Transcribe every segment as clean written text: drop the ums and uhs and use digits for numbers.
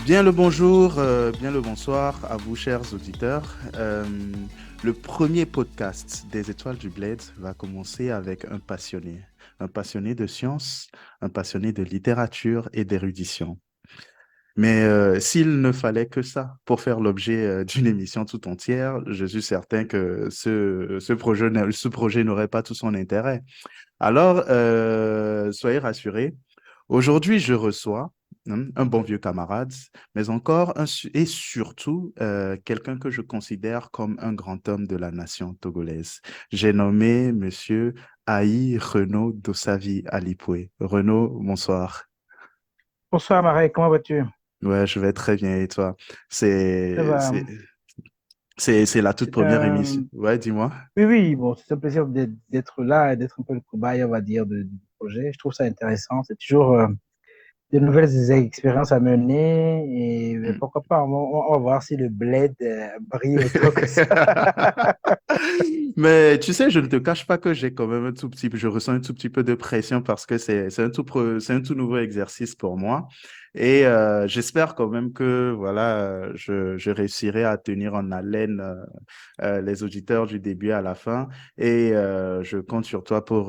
Bien le bonjour, bien le bonsoir à vous, chers auditeurs. Le premier podcast des Étoiles du Bled va commencer avec un passionné de science, un passionné de littérature et d'érudition. Mais s'il ne fallait que ça pour faire l'objet d'une émission tout entière, je suis certain que ce projet n'aurait pas tout son intérêt. Alors, soyez rassurés. Aujourd'hui, je reçois un bon vieux camarade, mais encore et surtout quelqu'un que je considère comme un grand homme de la nation togolaise. J'ai nommé Monsieur Aïe Renaud Dossavi Alipoué. Renaud, bonsoir. Bonsoir Marek, comment vas-tu? Ouais, je vais très bien et toi? Ça C'est, va. c'est, c'est la toute première émission. Ouais, dis-moi. Oui, oui, bon, c'est un plaisir d'être là et d'être un peu le cobaye, on va dire, du projet. Je trouve ça intéressant. C'est toujours de nouvelles expériences à mener et pourquoi pas, on va voir si le bled brille autant que ça. Mais tu sais, je ne te cache pas que j'ai quand même je ressens un tout petit peu de pression parce que c'est un tout nouveau exercice pour moi. Et j'espère quand même que voilà, je réussirai à tenir en haleine les auditeurs du début à la fin. Et je compte sur toi pour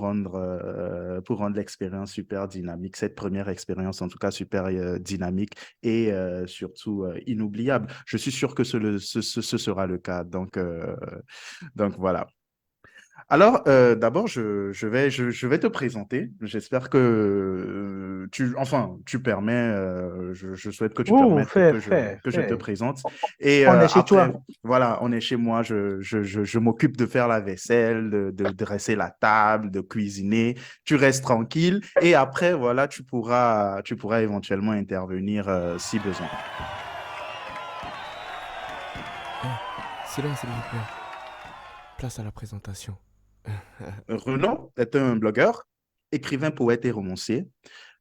rendre l'expérience super dynamique, cette première expérience en tout cas super dynamique et surtout inoubliable. Je suis sûr que ce sera le cas. Donc voilà. Alors, d'abord, je vais te présenter. J'espère que tu permets, je souhaite que tu Ouh, permettes fais, fais, que je te fais. présente. Et On est chez après, toi. voilà, on est chez moi. Je m'occupe de faire la vaisselle, de dresser la table, de cuisiner. Tu restes tranquille. Et après, voilà, tu pourras éventuellement intervenir si besoin. Silence, s'il vous plaît. Place à la présentation. Renaud est un blogueur, écrivain, poète et romancier.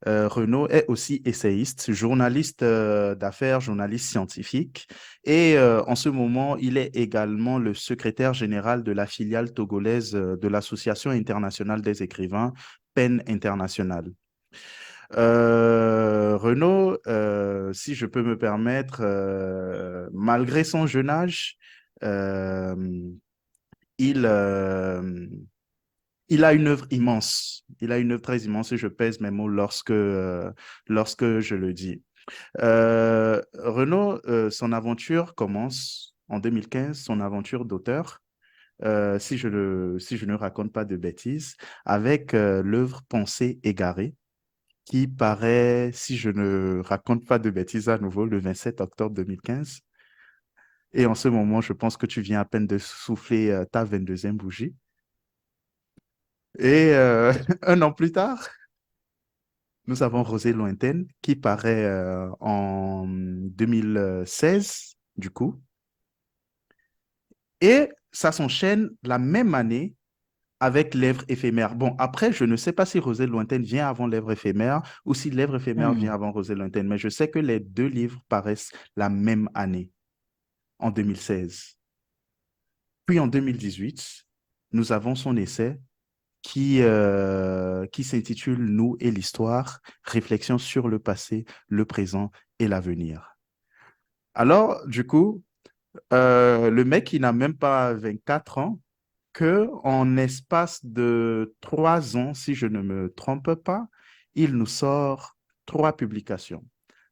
Renaud est aussi essayiste, journaliste d'affaires, journaliste scientifique. Et en ce moment, il est également le secrétaire général de la filiale togolaise de l'Association internationale des écrivains, PEN International. Renaud, si je peux me permettre, malgré son jeune âge, euh, il, euh, il a une œuvre immense. Il a une œuvre très immense et je pèse mes mots lorsque je le dis. Renaud, son aventure commence en 2015, son aventure d'auteur, si je ne raconte pas de bêtises, avec l'œuvre Pensée égarée, qui paraît, si je ne raconte pas de bêtises à nouveau, le 27 octobre 2015. Et en ce moment, je pense que tu viens à peine de souffler ta 22e bougie. Et un an plus tard, nous avons Rosée lointaine qui paraît en 2016, du coup. Et ça s'enchaîne la même année avec Lèvres éphémères. Bon, après, je ne sais pas si Rosée lointaine vient avant Lèvres éphémères ou si Lèvres éphémères vient Hmm. avant Rosée lointaine, mais je sais que les deux livres paraissent la même année, en 2016. Puis en 2018, nous avons son essai qui s'intitule Nous et l'histoire, réflexion sur le passé, le présent et l'avenir. Alors, du coup, le mec, il n'a même pas 24 ans, que en espace de 3 ans, si je ne me trompe pas, il nous sort trois publications.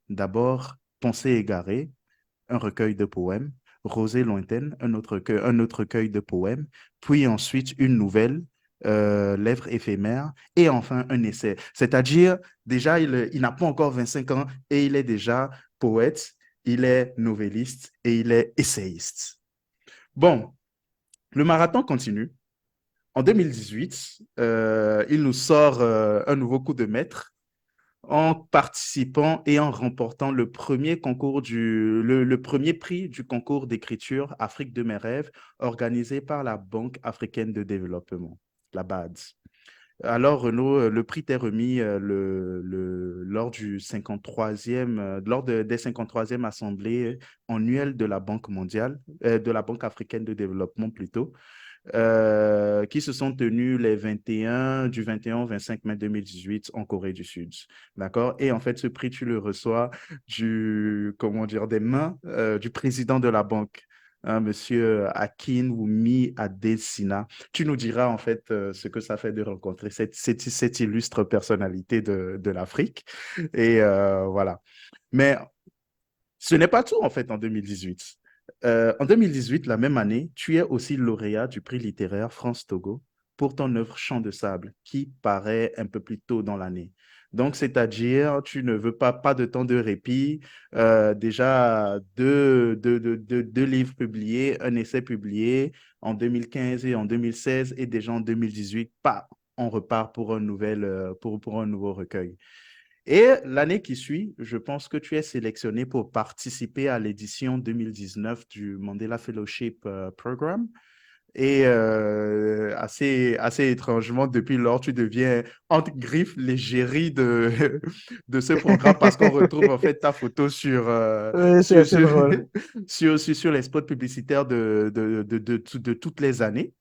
D'abord, Pensée égarée, un recueil de poèmes, Rosée lointaine, un autre recueil de poèmes, puis ensuite une nouvelle, Lèvres éphémères, et enfin un essai. C'est-à-dire, déjà, il n'a pas encore 25 ans et il est déjà poète, il est novelliste et il est essayiste. Bon, le marathon continue. En 2018, il nous sort un nouveau coup de maître en participant et en remportant le premier prix du concours d'écriture Afrique de mes rêves organisé par la Banque africaine de développement, la BAD. Alors, Renaud, le prix t'est remis lors du 53e, des 53e assemblées annuelles de la Banque mondiale, de la Banque africaine de développement plutôt. qui se sont tenus du 21 au 25 mai 2018 en Corée du Sud. D'accord? Et en fait, ce prix, tu le reçois comment dire, des mains du président de la banque. Hein, Monsieur Akin Wumi Adesina. Tu nous diras en fait ce que ça fait de rencontrer cette illustre personnalité de l'Afrique. Et voilà. Mais ce n'est pas tout en fait en 2018. En 2018, la même année, tu es aussi lauréat du prix littéraire France-Togo pour ton œuvre Chant de sable, qui paraît un peu plus tôt dans l'année. Donc, c'est-à-dire, tu ne veux pas de temps de répit. Déjà, deux livres publiés, un essai publié en 2015 et en 2016, et déjà en 2018, pas, on repart pour pour un nouveau recueil. Et l'année qui suit, je pense que tu es sélectionné pour participer à l'édition 2019 du Mandela Fellowship Program. Et assez étrangement, depuis lors, tu deviens, entre griffes, l'égérie de ce programme parce qu'on retrouve en fait ta photo Oui, c'est assez drôle. sur les spots publicitaires de toutes les années.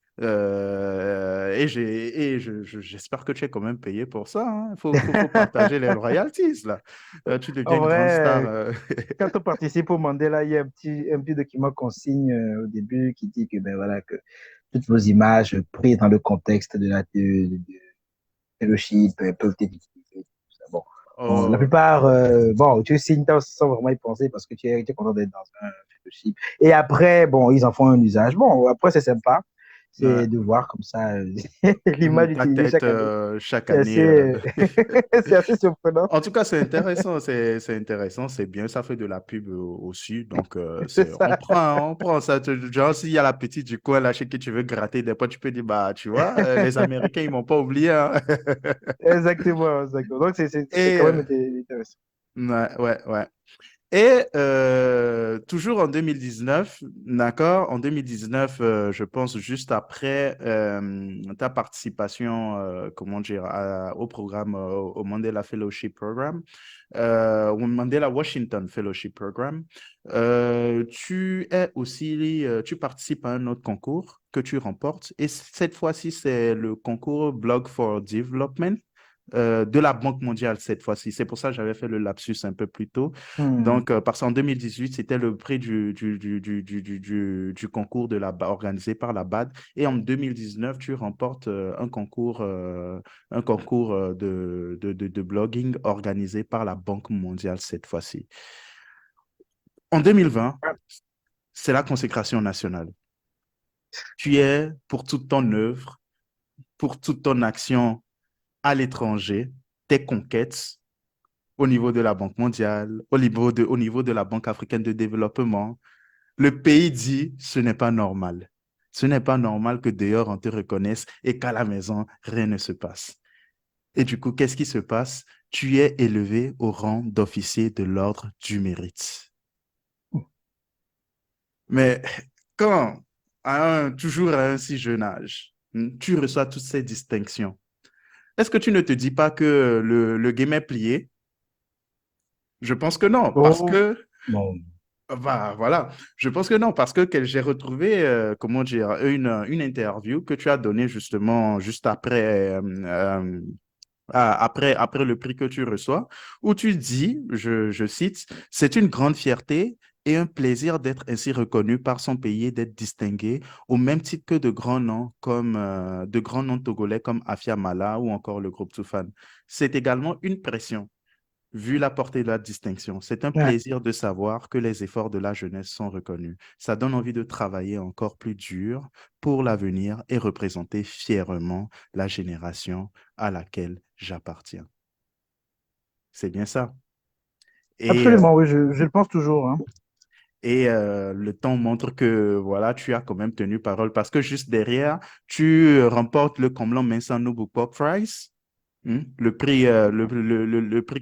J'espère que tu es quand même payé pour ça. Il faut partager les royalties, là. Tu deviens En une grande star. vrai, quand on participe au Mandela, il y a un petit document qu'on signe au début qui dit que, ben voilà, que toutes vos images prises dans le contexte de fellowship peuvent être utilisées. Tout ça. Bon. Bon, la Oh, plupart, bon, tu signes sans vraiment y penser parce que tu es content d'être dans un fellowship. Et après, bon, ils en font un usage. Bon, après, c'est sympa. C'est ouais. de voir comme ça l'image Ta utilisée tête chaque année. chaque C'est année. assez, c'est assez surprenant. En tout cas, c'est intéressant, c'est intéressant, c'est bien, ça fait de la pub aussi, donc C'est ça. on prend ça. Genre, s'il y a la petite du coin là chez qui tu veux gratter, des fois tu peux dire, bah, tu vois, les Américains, ils m'ont pas oublié, hein. Exactement, exactement. Donc, c'est Et, quand même intéressant. ouais, ouais, ouais. Et toujours en 2019, d'accord, en 2019, je pense juste après ta participation, comment dire, au programme, au Mandela Fellowship Program, au Mandela Washington Fellowship Program, tu participes à un autre concours que tu remportes, et cette fois-ci, c'est le concours Blog for Development. De la Banque mondiale cette fois-ci. C'est pour ça que j'avais fait le lapsus un peu plus tôt. Hmm. Donc, parce qu'en 2018, c'était le prix du concours organisé par la BAD. Et en 2019, tu remportes un concours de blogging organisé par la Banque mondiale cette fois-ci. En 2020, c'est la consécration nationale. Tu es, pour toute ton œuvre, pour toute ton action à l'étranger, tes conquêtes, au niveau de la Banque mondiale, au niveau de la Banque africaine de développement. Le pays dit, ce n'est pas normal. Ce n'est pas normal que dehors on te reconnaisse et qu'à la maison, rien ne se passe. Et du coup, qu'est-ce qui se passe? Tu es élevé au rang d'officier de l'ordre du mérite. Mais quand, toujours à un si jeune âge, tu reçois toutes ces distinctions, est-ce que tu ne te dis pas que le game est plié? Je pense que non, parce Oh, que bon. bah, voilà, je pense que non, parce que j'ai retrouvé, comment dire, une interview que tu as donnée justement juste après le prix que tu reçois, où tu dis, je cite, c'est une grande fierté et un plaisir d'être ainsi reconnu par son pays et d'être distingué au même titre que de grands noms togolais comme Afia Mala ou encore le groupe Toufan. C'est également une pression. Vu la portée de la distinction, c'est un Ouais. plaisir de savoir que les efforts de la jeunesse sont reconnus. Ça donne envie de travailler encore plus dur pour l'avenir et représenter fièrement la génération à laquelle j'appartiens. C'est bien ça. Et, Absolument, oui, je le pense toujours. Hein. le temps montre que voilà, tu as quand même tenu parole parce que juste derrière, tu remportes le Komlan Mensa Nubu Pop Prize, le prix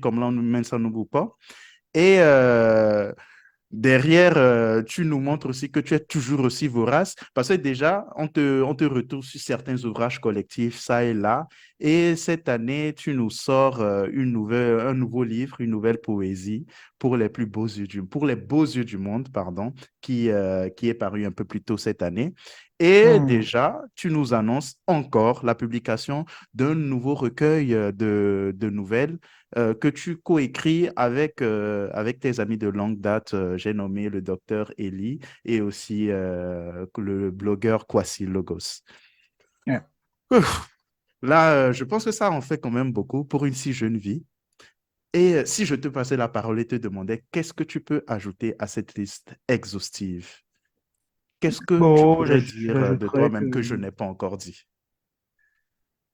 Komlan Mensa Nubu Pop. Et derrière, tu nous montres aussi que tu es toujours aussi vorace, parce que déjà, on te retrouve sur certains ouvrages collectifs, ça et là. Et cette année, tu nous sors un nouveau livre, une nouvelle poésie pour les beaux yeux du monde, pardon, qui est paru un peu plus tôt cette année. Et Hmm. déjà, tu nous annonces encore la publication d'un nouveau recueil de nouvelles que tu coécris avec tes amis de longue date. J'ai nommé le docteur Eli et aussi le blogueur Kwasi Logos. Ouais. Ouf. Là, je pense que ça en fait quand même beaucoup pour une si jeune vie. Et si je te passais la parole et te demandais, qu'est-ce que tu peux ajouter à cette liste exhaustive? Qu'est-ce que tu Bon, pourrais dire de j'ajouterais que, toi-même que je n'ai pas encore dit?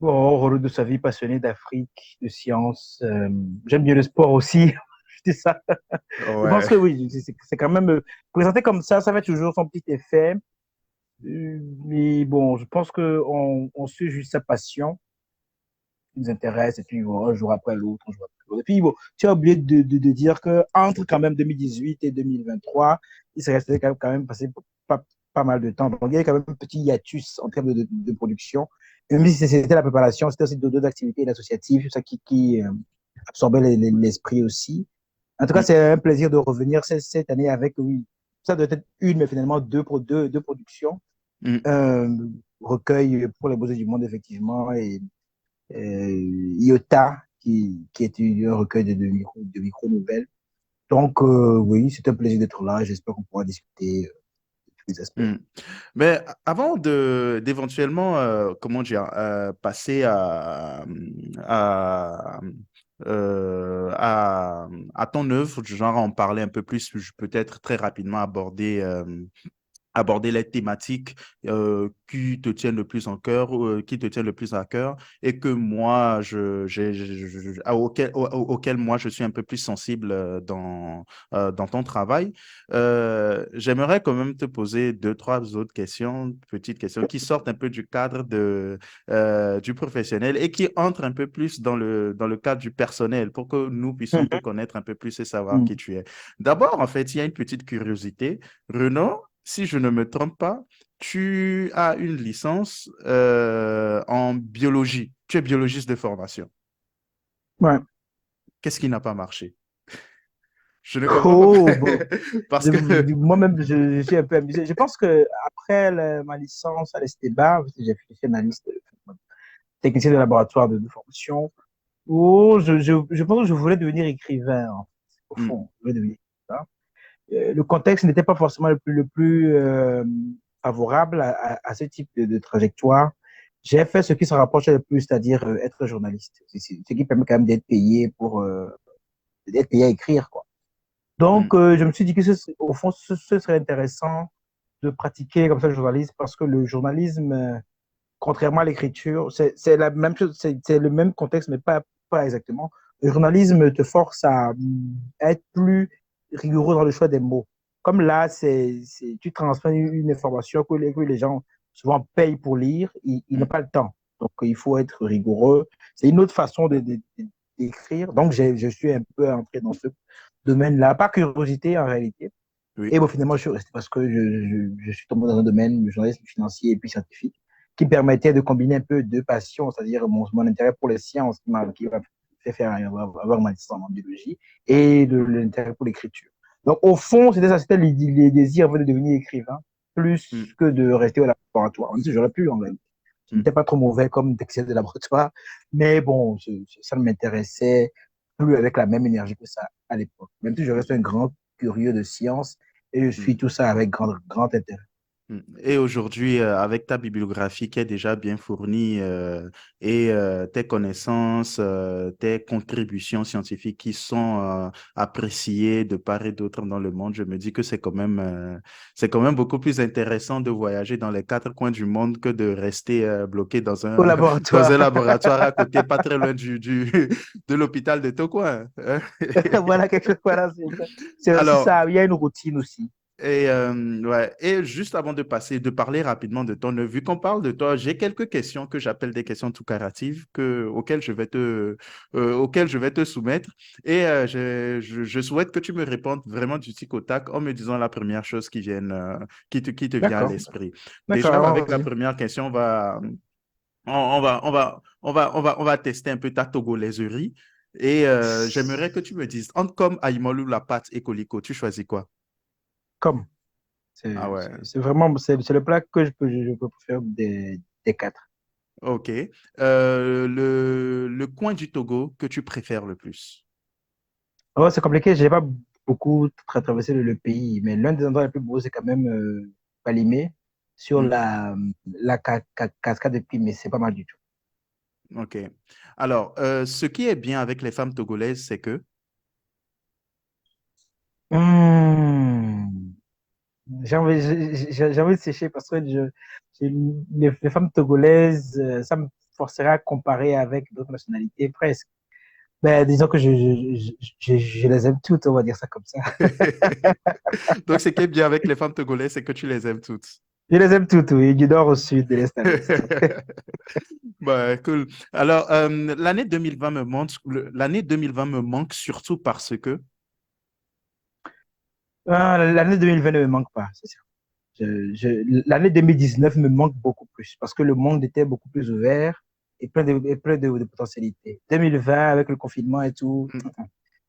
bon, au rôle de sa vie passionnée d'Afrique, de sciences, j'aime bien le sport aussi. Je dis ça. Je pense Ouais. que oui, c'est quand même présenté comme ça fait toujours son petit effet. Mais bon, je pense que on suit juste sa passion, qui nous intéresse, et puis bon, un jour après l'autre, un jour après l'autre. Et puis bon, tu as oublié de dire que entre quand même 2018 et 2023, il s'est resté quand même passé pas mal de temps. Donc il y a quand même un petit hiatus en termes de production. Et même si c'était la préparation, c'était aussi d'autres activités associatives, ça qui absorbait l'esprit aussi. En tout cas, Mm, c'est un plaisir de revenir cette année avec, oui, ça doit être une, mais finalement deux productions. mm, Un recueil pour les beaux-arts du monde, effectivement, et Iota, qui est un recueil de micro-nouvelles. Donc, oui, c'est un plaisir d'être là. J'espère qu'on pourra discuter de tous les aspects. mm. Mais avant d'éventuellement, comment dire, passer à, à ton œuvre, du genre en parler un peu plus, peut-être très rapidement aborder les thématiques qui te tiennent le plus en cœur, qui te tiennent le plus à cœur, et que moi, auquel moi, je suis un peu plus sensible dans ton travail. J'aimerais quand même te poser deux, trois autres questions, petites questions, qui sortent un peu du cadre du professionnel et qui entrent un peu plus dans le cadre du personnel pour que nous puissions te connaître un peu plus et savoir qui Mhm. tu es. D'abord, en fait, il y a une petite curiosité. Renaud, si je ne me trompe pas, tu as une licence en biologie. Tu es biologiste de formation. Ouais. Qu'est-ce qui n'a pas marché? Je ne comprends pas. Oh, bon. Parce que... Moi-même, je suis un peu amusé. Je pense que après ma licence à l'Esteban, parce que j'ai fait une analyse technicien de laboratoire de formation, où je pense que je voulais devenir écrivain, en fait, au Hmm, fond. Je voulais devenir écrivain. Le contexte n'était pas forcément le plus favorable à ce type de trajectoire. J'ai fait ce qui se rapproche le plus, c'est-à-dire être journaliste. Ce qui permet quand même d'être payé d'être payé à écrire, quoi. hmm, Donc, je me suis dit que au fond, ce serait intéressant de pratiquer comme ça le journalisme parce que le journalisme, contrairement à l'écriture, c'est la même chose, c'est le même contexte, mais pas exactement. Le journalisme te force à être plus rigoureux dans le choix des mots. Comme là, tu transmets une information que les gens souvent payent pour lire, ils n'ont hmm, pas le temps. Donc, il faut être rigoureux. C'est une autre façon d'écrire. Donc, je suis un peu entré dans ce domaine-là, par curiosité en réalité. oui. Et bon, finalement, je suis resté parce que je suis tombé dans un domaine, le journalisme financier et puis scientifique, qui permettait de combiner un peu deux passions, c'est-à-dire mon intérêt pour les sciences qui m'a fait faire avoir ma licence en biologie et l'intérêt pour l'écriture. Donc, au fond, c'était ça, c'était les désirs de devenir écrivain plus Hmm, que de rester au laboratoire. Même si j'aurais pu, en réalité. Je hmm, n'étais pas trop mauvais comme technicien de laboratoire, mais bon, ça ne m'intéressait plus avec la même énergie que ça à l'époque. Même si je reste un grand curieux de sciences, et je hmm. suis tout ça avec grand intérêt. Et aujourd'hui, avec ta bibliographie qui est déjà bien fournie et tes connaissances, tes contributions scientifiques qui sont appréciées de part et d'autre dans le monde, je me dis que c'est quand même beaucoup plus intéressant de voyager dans les quatre coins du monde que de rester bloqué Au dans laboratoire. un laboratoire à côté, pas très loin de l'hôpital de Tokoin. Voilà quelque chose. Voilà, c'est aussi Alors, ça. Il y a une routine aussi. et, ouais. Et juste avant de parler rapidement de ton œuvre, vu qu'on parle de toi, j'ai quelques questions que j'appelle des questions tout caratives auxquelles je vais te soumettre. Et je souhaite que tu me répondes vraiment du tic au tac en me disant la première chose qui te vient à D'accord. l'esprit. D'accord, Déjà, alors avec la vas-y. première question, on va tester un peu ta togolaiserie. Et j'aimerais que tu me dises, entre comme Aïmolou, La Pâte et Coliko, tu choisis quoi? Comme. Ah ouais, C'est vraiment c'est le plat que je peux préférer des quatre. ok. Le coin du Togo que tu préfères le plus? Oh, c'est compliqué, j'ai pas beaucoup traversé le pays, mais l'un des endroits les plus beaux, c'est quand même Palimé, sur Hmm, la cascade de Pi, mais c'est pas mal du tout. ok. Alors, ce qui est bien avec les femmes togolaises, c'est que... Hmm. J'ai envie de sécher parce que les femmes togolaises, ça me forcerait à comparer avec d'autres nationalités presque. Ben, disons que je les aime toutes, on va dire ça comme ça. Donc, ce qui est bien avec les femmes togolaises, c'est que tu les aimes toutes. Je les aime toutes, oui, du nord au sud, de l'est à l'ouest. Bah, cool. Alors, l'année 2020 me manque, l'année 2020 me manque surtout parce que... Ah, l'année 2020 ne me manque pas, c'est sûr. L'année 2019 me manque beaucoup plus parce que le monde était beaucoup plus ouvert et plein de potentialités. 2020, avec le confinement et tout,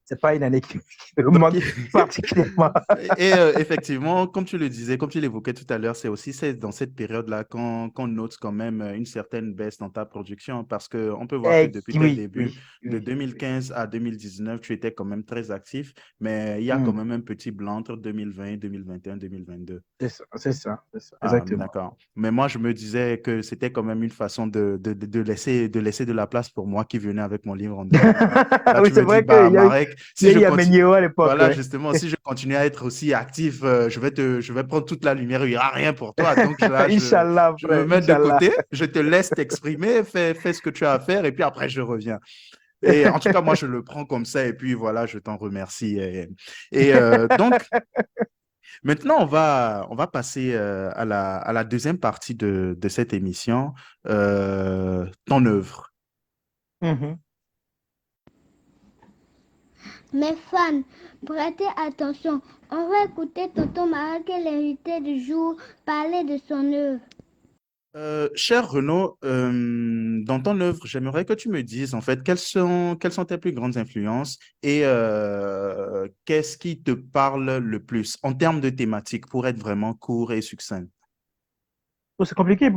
c'est pas une année qui me Donc, manque particulièrement. et effectivement, comme tu le disais, comme tu l'évoquais tout à l'heure, c'est dans cette période-là qu'on note quand même une certaine baisse dans ta production parce qu'on peut voir que depuis tes Oui, débuts, oui, de oui, oui. 2015 à 2019, tu étais quand même très actif, mais il y a quand Hmm. même un petit blanc entre 2020, 2021, 2022. C'est ça, Ah, exactement. d'accord. Mais moi, je me disais que c'était quand même une façon de laisser de la place pour moi qui venais avec mon livre en 2020. Là, Oui, tu c'est me dis, vrai bah, qu'il Marek, y si a je eu continue, Amenio à l'époque, voilà, ouais. justement, si je continue à être aussi actif, je vais prendre toute la lumière, il n'y aura rien pour toi. Donc là, Inch'Allah, je me frère, mets de Inch'Allah. côté, je te laisse t'exprimer, fais ce que tu as à faire, et puis après, je reviens. Et en tout cas, moi, je le prends comme ça, et puis voilà, je t'en remercie. Donc, maintenant, on va passer à la deuxième partie de cette émission, ton œuvre. Mhm. Mes fans, prêtez attention. On va écouter Tonton Marat, qui est l'invité du jour, parler de son œuvre. Cher Renaud, dans ton œuvre, j'aimerais que tu me dises en fait quelles sont tes plus grandes influences et qu'est-ce qui te parle le plus en termes de thématique pour être vraiment court et succinct. Bon, c'est compliqué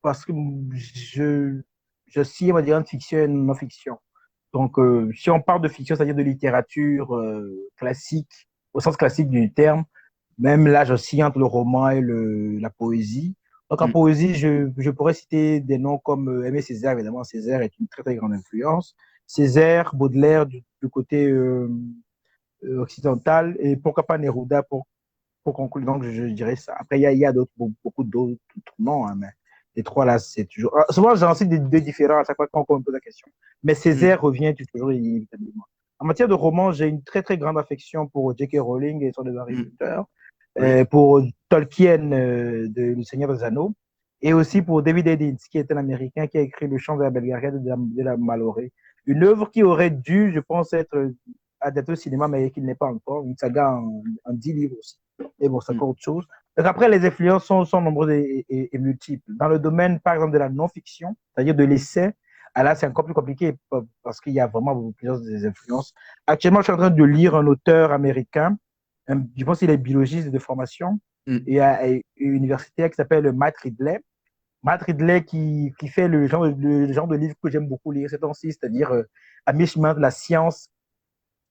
parce que je, je suis, on va dire, une fiction et une non-fiction. Donc, si on parle de fiction, c'est-à-dire de littérature classique, au sens classique du terme, même là, j'oscille entre le roman et la poésie. Donc, en Mm, poésie, je pourrais citer des noms comme Aimé Césaire, évidemment. Césaire est une très, très grande influence. Césaire, Baudelaire du côté occidental, et pourquoi pas Neruda pour conclure. Donc, je dirais ça. Après, il y a d'autres, beaucoup d'autres noms, hein, mais les trois là, c'est toujours. Souvent, j'en cite des deux différents à chaque fois qu'on me pose la question. Mais mm, Césaire revient toujours inévitablement. En matière de roman, j'ai une très, très grande affection pour J.K. Rowling et son des Harry mm. Potter, Oui. pour Tolkien de Le Seigneur des Anneaux, et aussi pour David Eddins, qui est un Américain qui a écrit Le Chant de la Belgariade de la Malorée. Une œuvre qui aurait dû, je pense, être adaptée au cinéma, mais qui ne l'est pas encore. Une saga en 10 livres aussi. Mais bon, c'est Mm, encore autre chose. Donc après, les influences sont nombreuses et multiples. Dans le domaine, par exemple, de la non-fiction, c'est-à-dire de l'essai, là, c'est encore plus compliqué parce qu'il y a vraiment plusieurs des influences. Actuellement, je suis en train de lire un auteur américain, je pense qu'il est biologiste de formation mm, et à une universitaire qui s'appelle Matt Ridley. Matt Ridley qui fait le genre de livre que j'aime beaucoup lire ces temps-ci, c'est-à-dire à mi-chemin de la science.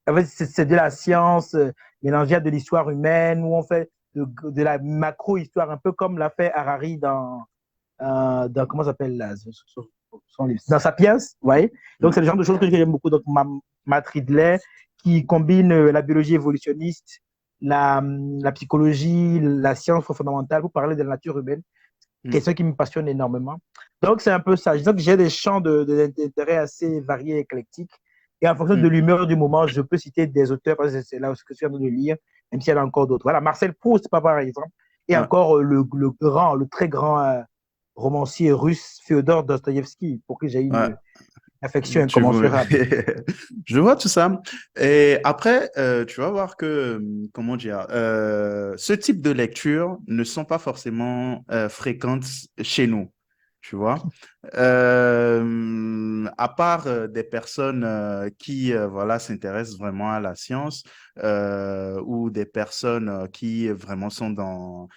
En fait, c'est de la science mélangée à de l'histoire humaine, où on fait de la macro-histoire, un peu comme l'a fait Harari comment ça s'appelle là, son livre, dans Sapiens, vous voyez. Donc, mm, c'est le genre de choses que j'aime beaucoup. Donc, Matt Ridley, qui combine la biologie évolutionniste, la psychologie, la science fondamentale pour parler de la nature humaine, mm, question qui me passionne énormément. Donc, c'est un peu ça. Je dis que j'ai des champs d'intérêt assez variés et éclectiques. Et en fonction de mm, l'humeur du moment, je peux citer des auteurs, parce que c'est là ce que je suis en train de lire, même s'il y en a encore d'autres. Voilà, Marcel Proust, par exemple. Et ah, encore le très grand romancier russe Féodor Dostoïevski, pour qui j'ai ouais. une affection Tu vois, incommensurable. je vois tout ça. Et après, tu vas voir que, comment dire, ce type de lecture ne sont pas forcément fréquentes chez nous. Tu vois. à part des personnes qui voilà, s'intéressent vraiment à la science ou des personnes qui vraiment sont dans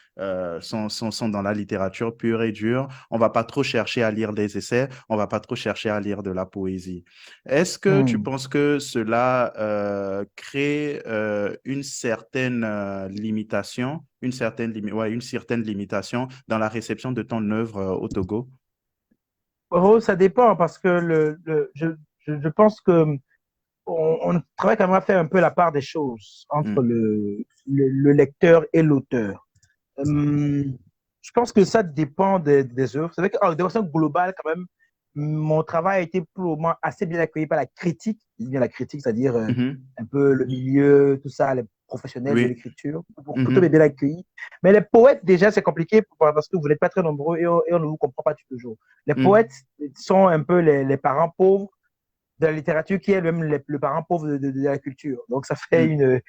la littérature pure et dure, on va pas trop chercher à lire des essais, on va pas trop chercher à lire de la poésie. Est-ce que tu penses que cela crée une certaine limitation, une certaine limitation dans la réception de ton œuvre au Togo? Oh, ça dépend parce que je pense que on travaille quand même à faire un peu la part des choses entre Mm, le lecteur et l'auteur. Je pense que ça dépend des œuvres. C'est vrai que de façon globale, quand même, mon travail a été pour le moment assez bien accueilli par la critique. Je dis bien la critique, c'est-à-dire mhm. un peu le milieu, tout ça, les professionnels de Oui. l'écriture. Tout est Mhm, bien accueilli. Mais les poètes, déjà, c'est compliqué parce que vous n'êtes pas très nombreux et on ne vous comprend pas toujours. Les mm, poètes sont un peu les parents pauvres de la littérature qui est même le parent pauvre de la culture. Donc, ça fait mm,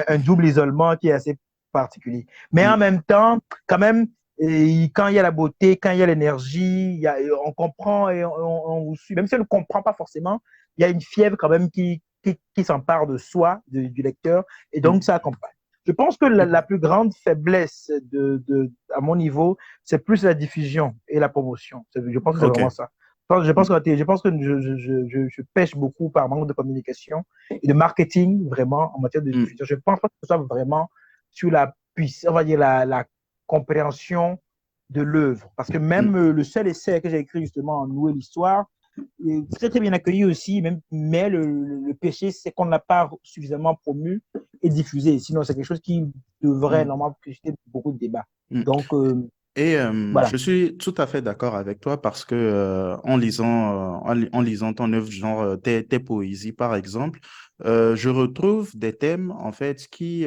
un double isolement qui est assez particulier. Mais en mm, même temps, quand même, quand il y a la beauté, quand il y a l'énergie, on comprend et on vous suit. Même si on ne comprend pas forcément, il y a une fièvre quand même qui s'empare de soi, du lecteur, et donc mm, ça accompagne. Je pense que la plus grande faiblesse à mon niveau, c'est plus la diffusion et la promotion. Je pense que c'est vraiment OK. ça. Mm, Je pense que je pêche beaucoup par manque de communication et de marketing, vraiment, en matière de mm, diffusion. Je ne pense pas que ce soit vraiment sur la puissance, on va dire la compréhension de l'œuvre. Parce que mm, même le seul essai que j'ai écrit justement en Nouer l'histoire est très très bien accueilli aussi, même, mais le péché, c'est qu'on ne l'a pas suffisamment promu et diffusé. Sinon, c'est quelque chose qui devrait mm, normalement susciter beaucoup de débats. mm. Donc, Et voilà. je suis tout à fait d'accord avec toi parce que en lisant ton œuvre, genre tes poésies par exemple, je retrouve des thèmes en fait qui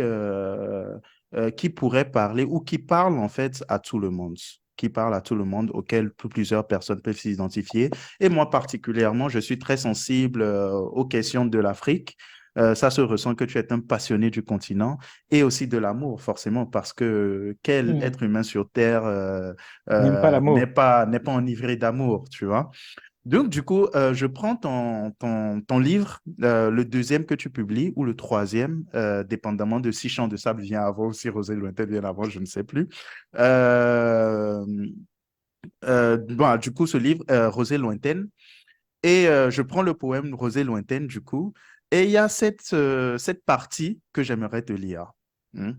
pourraient parler ou qui parlent en fait à tout le monde, qui parlent à tout le monde, auxquels plusieurs personnes peuvent s'identifier. Et moi particulièrement, je suis très sensible aux questions de l'Afrique. Ça se ressent que tu es un passionné du continent et aussi de l'amour, forcément, parce que quel être humain sur Terre N'aime pas l'amour. n'est pas enivré d'amour, tu vois? Donc, du coup, je prends ton livre, le deuxième que tu publies, ou le troisième, dépendamment de si Chant de Sable vient avant ou si Rosée Lointaine vient avant, je ne sais plus. Euh, bon, du coup, ce livre, Rosée Lointaine, et je prends le poème Rosée lointaine, du coup, et il y a cette partie que j'aimerais te lire. Hmm.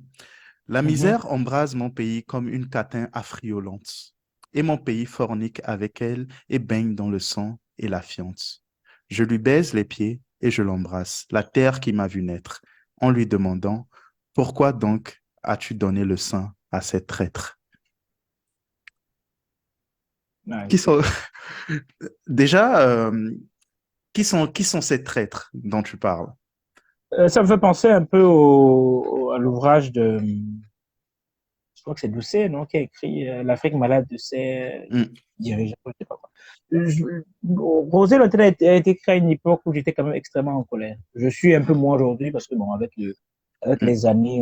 La Mhm. misère embrase mon pays comme une catin affriolante, et mon pays fornique avec elle et baigne dans le sang et la fiente. Je lui baise les pieds et je l'embrasse, la terre qui m'a vu naître, en lui demandant, pourquoi donc as-tu donné le sein à cette traître? Qui Nice. sont... Déjà, qui sont ces traîtres dont tu parles? Ça me fait penser un peu à l'ouvrage je crois que c'est Doucet, non, qui a écrit L'Afrique malade de ses Hmm. dirigeants, je sais pas quoi. Rosé Lointain a été créé à une époque où j'étais quand même extrêmement en colère. Je suis un peu moins aujourd'hui parce que, bon, avec Hmm. les années,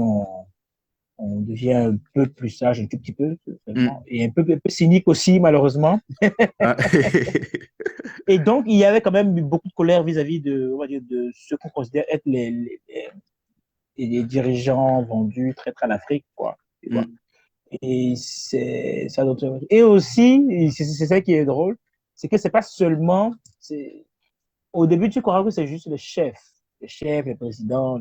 on devient un peu plus sage, un tout petit peu, seulement, Hmm. et un peu cynique aussi, malheureusement. Ah, Et donc, il y avait quand même beaucoup de colère vis-à-vis on va dire, de ce qu'on considère être les dirigeants vendus, traîtres à l'Afrique, quoi. Tu vois. hmm. Et c'est ça d'autre. Et aussi, c'est ça qui est drôle, c'est que c'est pas seulement, au début, tu crois que c'est juste les chefs, les présidents,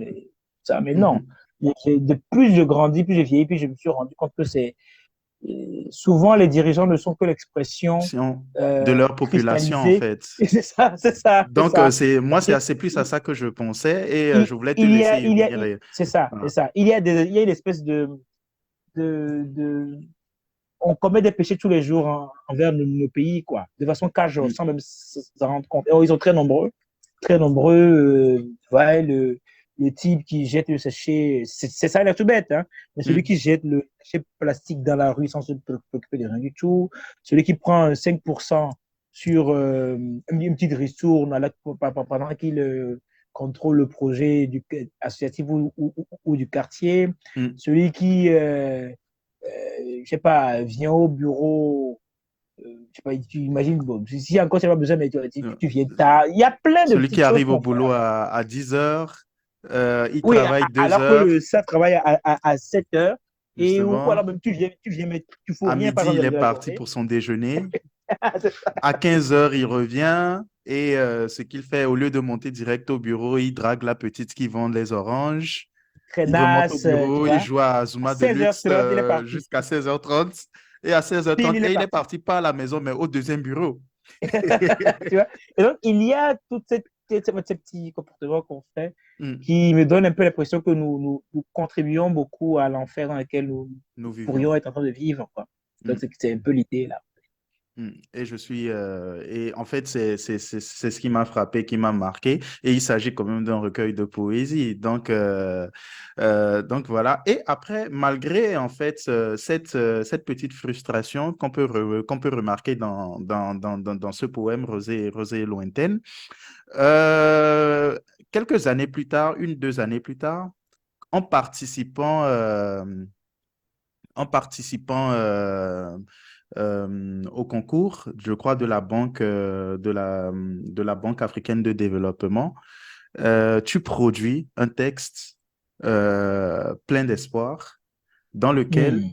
ça, mais non. Mhm. De plus je grandis, plus je vieillis, plus je me suis rendu compte que souvent les dirigeants ne sont que l'expression Sion de leur population, en cristallisée. fait. Et c'est Donc, ça. moi, c'est plus à ça que je pensais et je voulais te Il y laisser a, y venir. c'est ça, c'est Voilà. ça. Il y a une espèce de, on commet des péchés tous les jours envers nos pays, quoi, de façon casual, Mm, sans même s'en rendre compte. Et ils sont très nombreux. Ouais, le type qui jette le sachet, c'est ça, il est tout bête, hein, mais celui mm, qui jette le sachet plastique dans la rue sans se préoccuper de rien du tout, celui qui prend un 5% sur une petite ristourne pendant qu'il contrôle le projet associatif ou du quartier, mm, celui qui je sais pas, vient au bureau je sais pas, tu imagines, bon, si encore tu n'as pas besoin, mais Euh, tu viens tard. Il y a plein de Celui qui petites choses arrive au qu'on fait boulot là-bas. à 10 heures, il Oui, travaille deux alors que le heures, ça travaille à 7 heures, et ou justement. alors même tu viens, mais tu fous À rien par midi, exemple il est de la parti journée. pour son déjeuner. À 15 heures, il revient et ce qu'il fait, au lieu de monter direct au bureau, il drague la petite qui vend les oranges. Il remonte au Traînasse, tu bureau, il vois. joue à À Zuma 16 h Deluxe trente il est parti. jusqu'à 16h30. Et à Pile, 16h30, il est et il est parti. parti pas à la maison, mais au deuxième bureau. Tu vois? Et donc, il y a tous ces petits comportements qu'on fait Hmm. qui me donnent un peu l'impression que nous contribuons beaucoup à l'enfer dans lequel nous Nous vivions. pourrions être en train de vivre, quoi. Donc, Hmm. c'est un peu l'idée, là. Et et en fait, c'est ce qui m'a frappé, qui m'a marqué. Et il s'agit quand même d'un recueil de poésie. Donc voilà. Et après, malgré en fait cette petite frustration qu'on peut remarquer dans ce poème Rosée lointaine, euh, quelques années plus tard, 1, 2 années plus tard, en participant, euh, en participant au concours, je crois, de la Banque africaine de développement, tu produis un texte plein d'espoir dans lequel,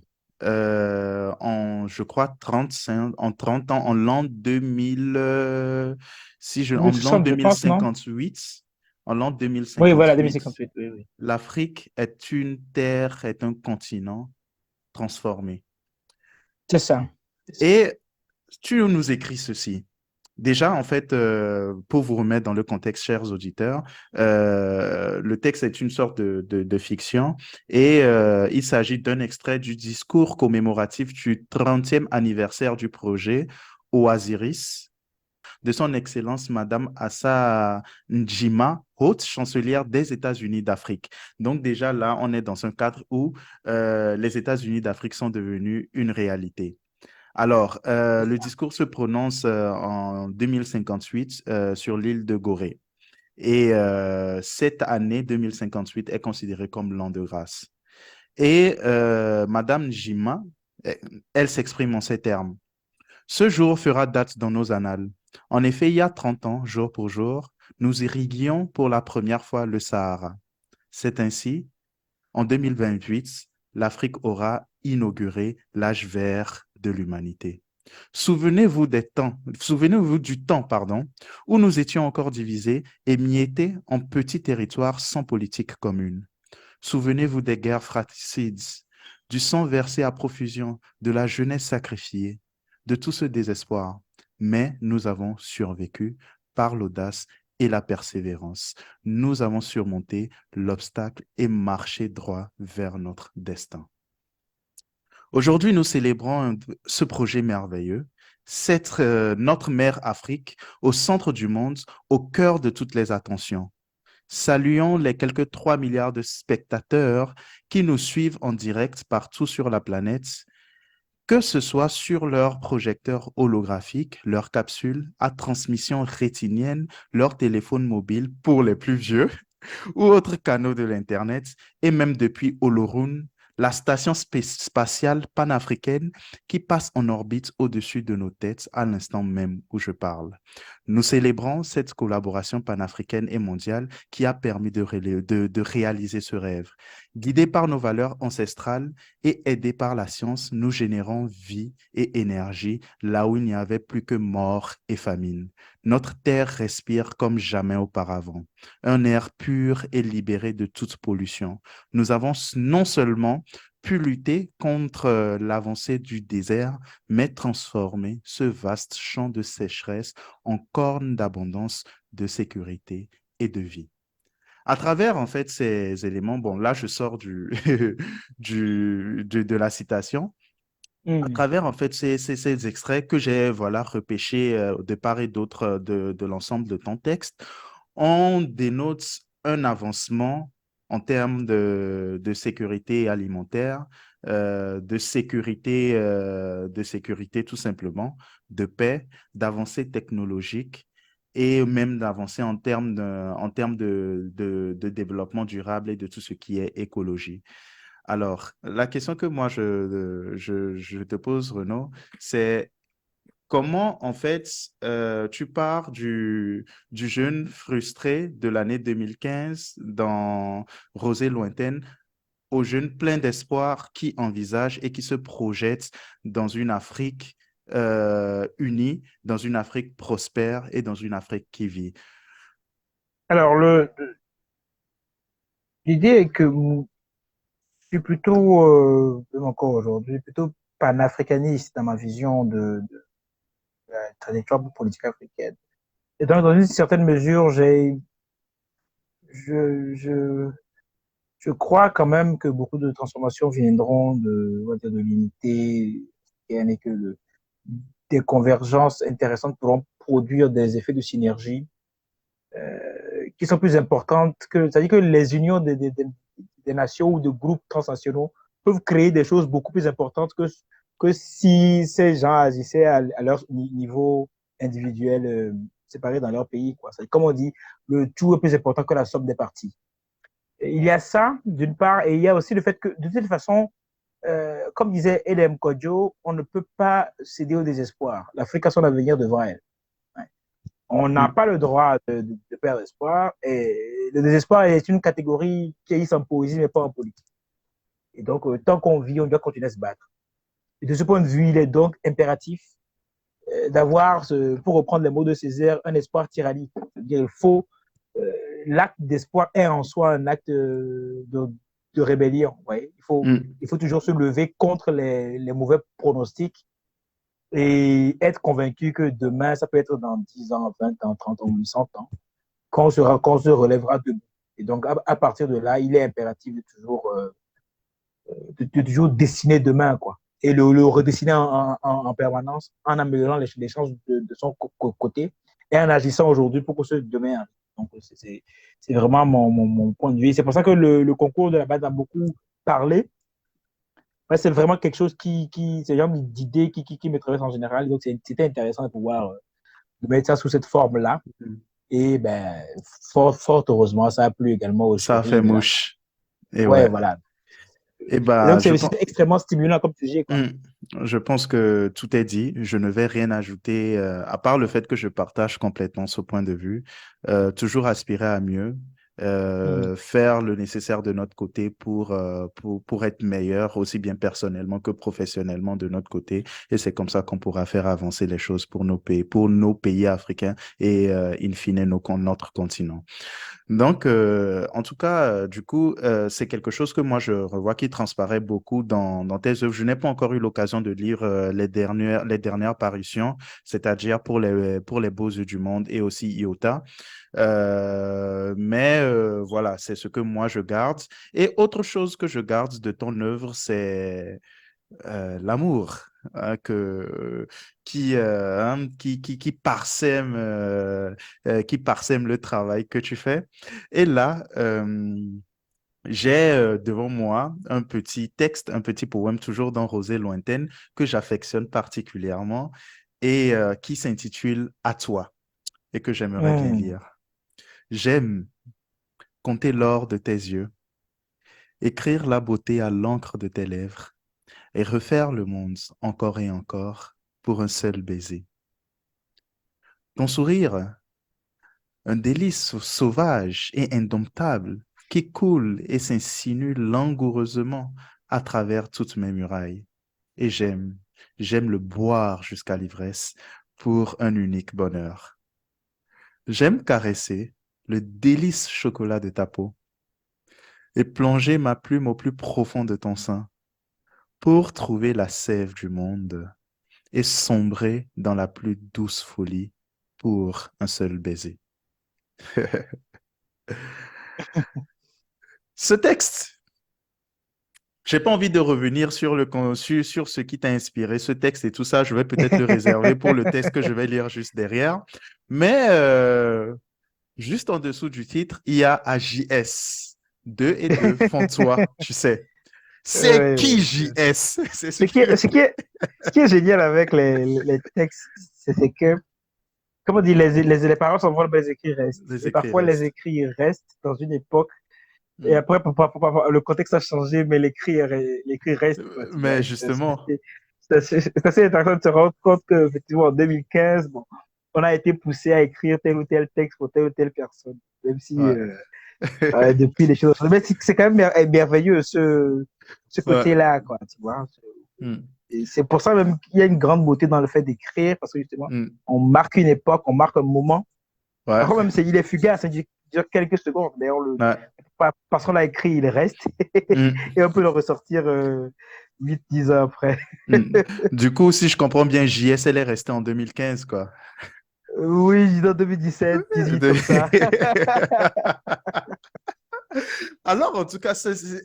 Hmm. je crois, 30 ans, en l'an 2000, en l'an 2060, je pense, non? 2058, en l'an Oui, voilà, 2058, 2058, oui, oui. l'Afrique est une terre, est un continent transformé. C'est ça. C'est ça. Et tu nous écris ceci. Déjà, en fait, pour vous remettre dans le contexte, chers auditeurs, le texte est une sorte de fiction et il s'agit d'un extrait du discours commémoratif du 30e anniversaire du projet Oasiris de son Excellence Madame Assa Njima, haute chancelière des États-Unis d'Afrique. Donc déjà là, on est dans un cadre où les États-Unis d'Afrique sont devenus une réalité. Alors, le discours se prononce en 2058 sur l'île de Gorée. Et cette année 2058 est considérée comme l'an de grâce. Et Madame Jima, eh, elle s'exprime en ces termes. Ce jour fera date dans nos annales. En effet, il y a 30 ans, jour pour jour, nous irriguions pour la première fois le Sahara. C'est ainsi, en 2028, l'Afrique aura inauguré l'âge vert de l'humanité. Souvenez-vous du temps, pardon, où nous étions encore divisés et miettés en petits territoires sans politique commune. Souvenez-vous des guerres fratricides, du sang versé à profusion, de la jeunesse sacrifiée, de tout ce désespoir. Mais nous avons survécu par l'audace et la persévérance. Nous avons surmonté l'obstacle et marché droit vers notre destin. Aujourd'hui, nous célébrons ce projet merveilleux, notre mère Afrique, au centre du monde, au cœur de toutes les attentions. Saluons les quelques 3 milliards de spectateurs qui nous suivent en direct partout sur la planète, que ce soit sur leurs projecteurs holographiques, leurs capsules à transmission rétinienne, leur téléphone mobile pour les plus vieux, ou autres canaux de l'Internet, et même depuis Olorun, la station spatiale panafricaine qui passe en orbite au-dessus de nos têtes à l'instant même où je parle. Nous célébrons cette collaboration panafricaine et mondiale qui a permis de réaliser ce rêve. Guidés par nos valeurs ancestrales et aidés par la science, nous générons vie et énergie là où il n'y avait plus que mort et famine. Notre terre respire comme jamais auparavant, un air pur et libéré de toute pollution. Nous avons non seulement pu lutter contre l'avancée du désert, mais transformer ce vaste champ de sécheresse en corne d'abondance, de sécurité et de vie. À travers, en fait, ces éléments, bon, là, je sors de la citation, à Hmm. travers, en fait, ces extraits que j'ai, voilà, repêchés de part et d'autre de l'ensemble de ton texte, on dénote un avancement en termes de sécurité alimentaire, de sécurité tout simplement, de paix, d'avancée technologique et même d'avancée en termes de développement durable et de tout ce qui est écologie. Alors, la question que moi je te pose, Renaud, c'est comment, en fait, tu pars du jeune frustré de l'année 2015 dans Rosée lointaine au jeune plein d'espoir qui envisage et qui se projette dans une Afrique unie, dans une Afrique prospère et dans une Afrique qui vit. Alors, l'idée est que je suis plutôt, même encore aujourd'hui, plutôt panafricaniste dans ma vision de la trajectoire politique africaine. Et donc, dans une certaine mesure, je, je, je crois quand même que beaucoup de transformations viendront on va dire, de l'unité africaine et que des convergences intéressantes pourront produire des effets de synergie qui sont plus importantes que, c'est-à-dire que les unions des nations ou de groupes transnationaux peuvent créer des choses beaucoup plus importantes que si ces gens agissaient à leur niveau individuel, séparés dans leur pays, quoi. Comme on dit, le tout est plus important que la somme des parties. Il y a ça, d'une part, et il y a aussi le fait que, de toute façon, comme disait L.M. Kodjo, on ne peut pas céder au désespoir. L'Afrique a son avenir devant elle. Ouais. On n'a pas le droit de perdre espoir. Et le désespoir est une catégorie qui existe en poésie, mais pas en politique. Et donc, tant qu'on vit, on doit continuer à se battre. Et de ce point de vue, il est donc impératif d'avoir, pour reprendre les mots de Césaire, un espoir tyrannique. C'est-à-dire, il faut l'acte d'espoir est en soi un acte de rébellion. Ouais. Il faut toujours se lever contre les mauvais pronostics et être convaincu que demain, ça peut être dans 10 ans, 20 ans, 30 ans ou 100 ans, qu'on se relèvera debout. Et donc, à partir de là, il est impératif de toujours dessiner demain, quoi. Et le redessiner en permanence, en améliorant les chances de son côté et en agissant aujourd'hui pour que ce demain arrive. Donc, c'est vraiment mon point de vue. C'est pour ça que le concours de la base a beaucoup parlé. Ouais, c'est vraiment quelque chose c'est le genre d'idée qui me traverse en général. Donc, c'était intéressant de pouvoir de mettre ça sous cette forme-là. Et ben, fort heureusement, ça a plu également au Ça a jury. fait mouche. Et Ouais, ouais. voilà. Et Et bah, donc, c'est extrêmement stimulant comme sujet, quoi. Je pense que tout est dit. Je ne vais rien ajouter, à part le fait que je partage complètement ce point de vue. Toujours aspirer à mieux, faire le nécessaire de notre côté pour être meilleur, aussi bien personnellement que professionnellement de notre côté. Et c'est comme ça qu'on pourra faire avancer les choses pour nos pays africains et, in fine, notre continent. Donc, en tout cas, du coup, c'est quelque chose que moi, je revois qui transparaît beaucoup dans tes œuvres. Je n'ai pas encore eu l'occasion de lire les dernières parutions, c'est-à-dire pour les Beaux-Yeux du Monde et aussi Iota. Mais voilà, c'est ce que moi, je garde. Et autre chose que je garde de ton œuvre, c'est l'amour. Qui parsème le travail que tu fais. Et là, j'ai devant moi un petit texte, un petit poème, toujours dans Rosée lointaine, que j'affectionne particulièrement et qui s'intitule À toi et que j'aimerais bien lire. J'aime compter l'or de tes yeux, écrire la beauté à l'encre de tes lèvres et refaire le monde encore et encore pour un seul baiser. Ton sourire, un délice sauvage et indomptable qui coule et s'insinue langoureusement à travers toutes mes murailles. Et j'aime le boire jusqu'à l'ivresse pour un unique bonheur. J'aime caresser le délice chocolat de ta peau et plonger ma plume au plus profond de ton sein pour trouver la sève du monde et sombrer dans la plus douce folie pour un seul baiser. Ce texte, j'ai pas envie de revenir sur ce qui t'a inspiré, ce texte et tout ça. Je vais peut-être le réserver pour le texte que je vais lire juste derrière. Mais juste en dessous du titre, il y a AJS. Deux et deux font toi, tu sais. C'est qui JS? C'est ce qui est génial avec les textes, c'est que, comme on dit, les paroles sont vraies, mais les écrits restent. Les Et écrits parfois, les restent. écrits restent dans une époque. Et après, le contexte a changé, mais l'écrit reste. Quoi, tu vois. Mais justement, C'est assez intéressant de se rendre compte qu'effectivement, en 2015, bon, on a été poussé à écrire tel ou tel texte pour telle ou telle personne. Même si Ouais. depuis les choses. Mais c'est quand même merveilleux ce Ouais. côté-là, quoi, tu vois. Mm. Et c'est pour ça même qu'il y a une grande beauté dans le fait d'écrire, parce que justement, Mm. on marque une époque, on marque un moment. Ouais. Parfois même, il est fugace, ça dure quelques secondes. D'ailleurs, Ouais. parce qu'on l'a écrit, il reste. Mm. Et on peut le ressortir 8, 10 ans après. Mm. Du coup, si je comprends bien, JSL est resté en 2015, quoi. Oui, dans 2017, 18 De- comme ça. Alors, en tout cas,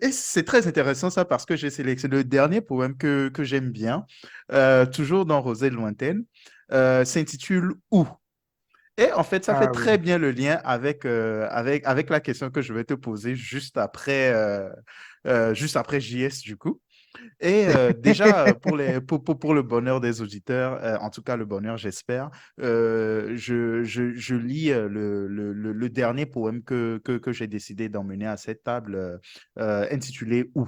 et c'est très intéressant ça parce que j'ai sélectionné le dernier poème que j'aime bien, toujours dans Rosée lointaine, s'intitule Où? Et en fait, ça fait Ah oui. très bien le lien avec la question que je vais te poser juste après JS, du coup. Et déjà, pour le bonheur des auditeurs, en tout cas le bonheur, j'espère, je lis le dernier poème que j'ai décidé d'emmener à cette table, intitulé Où?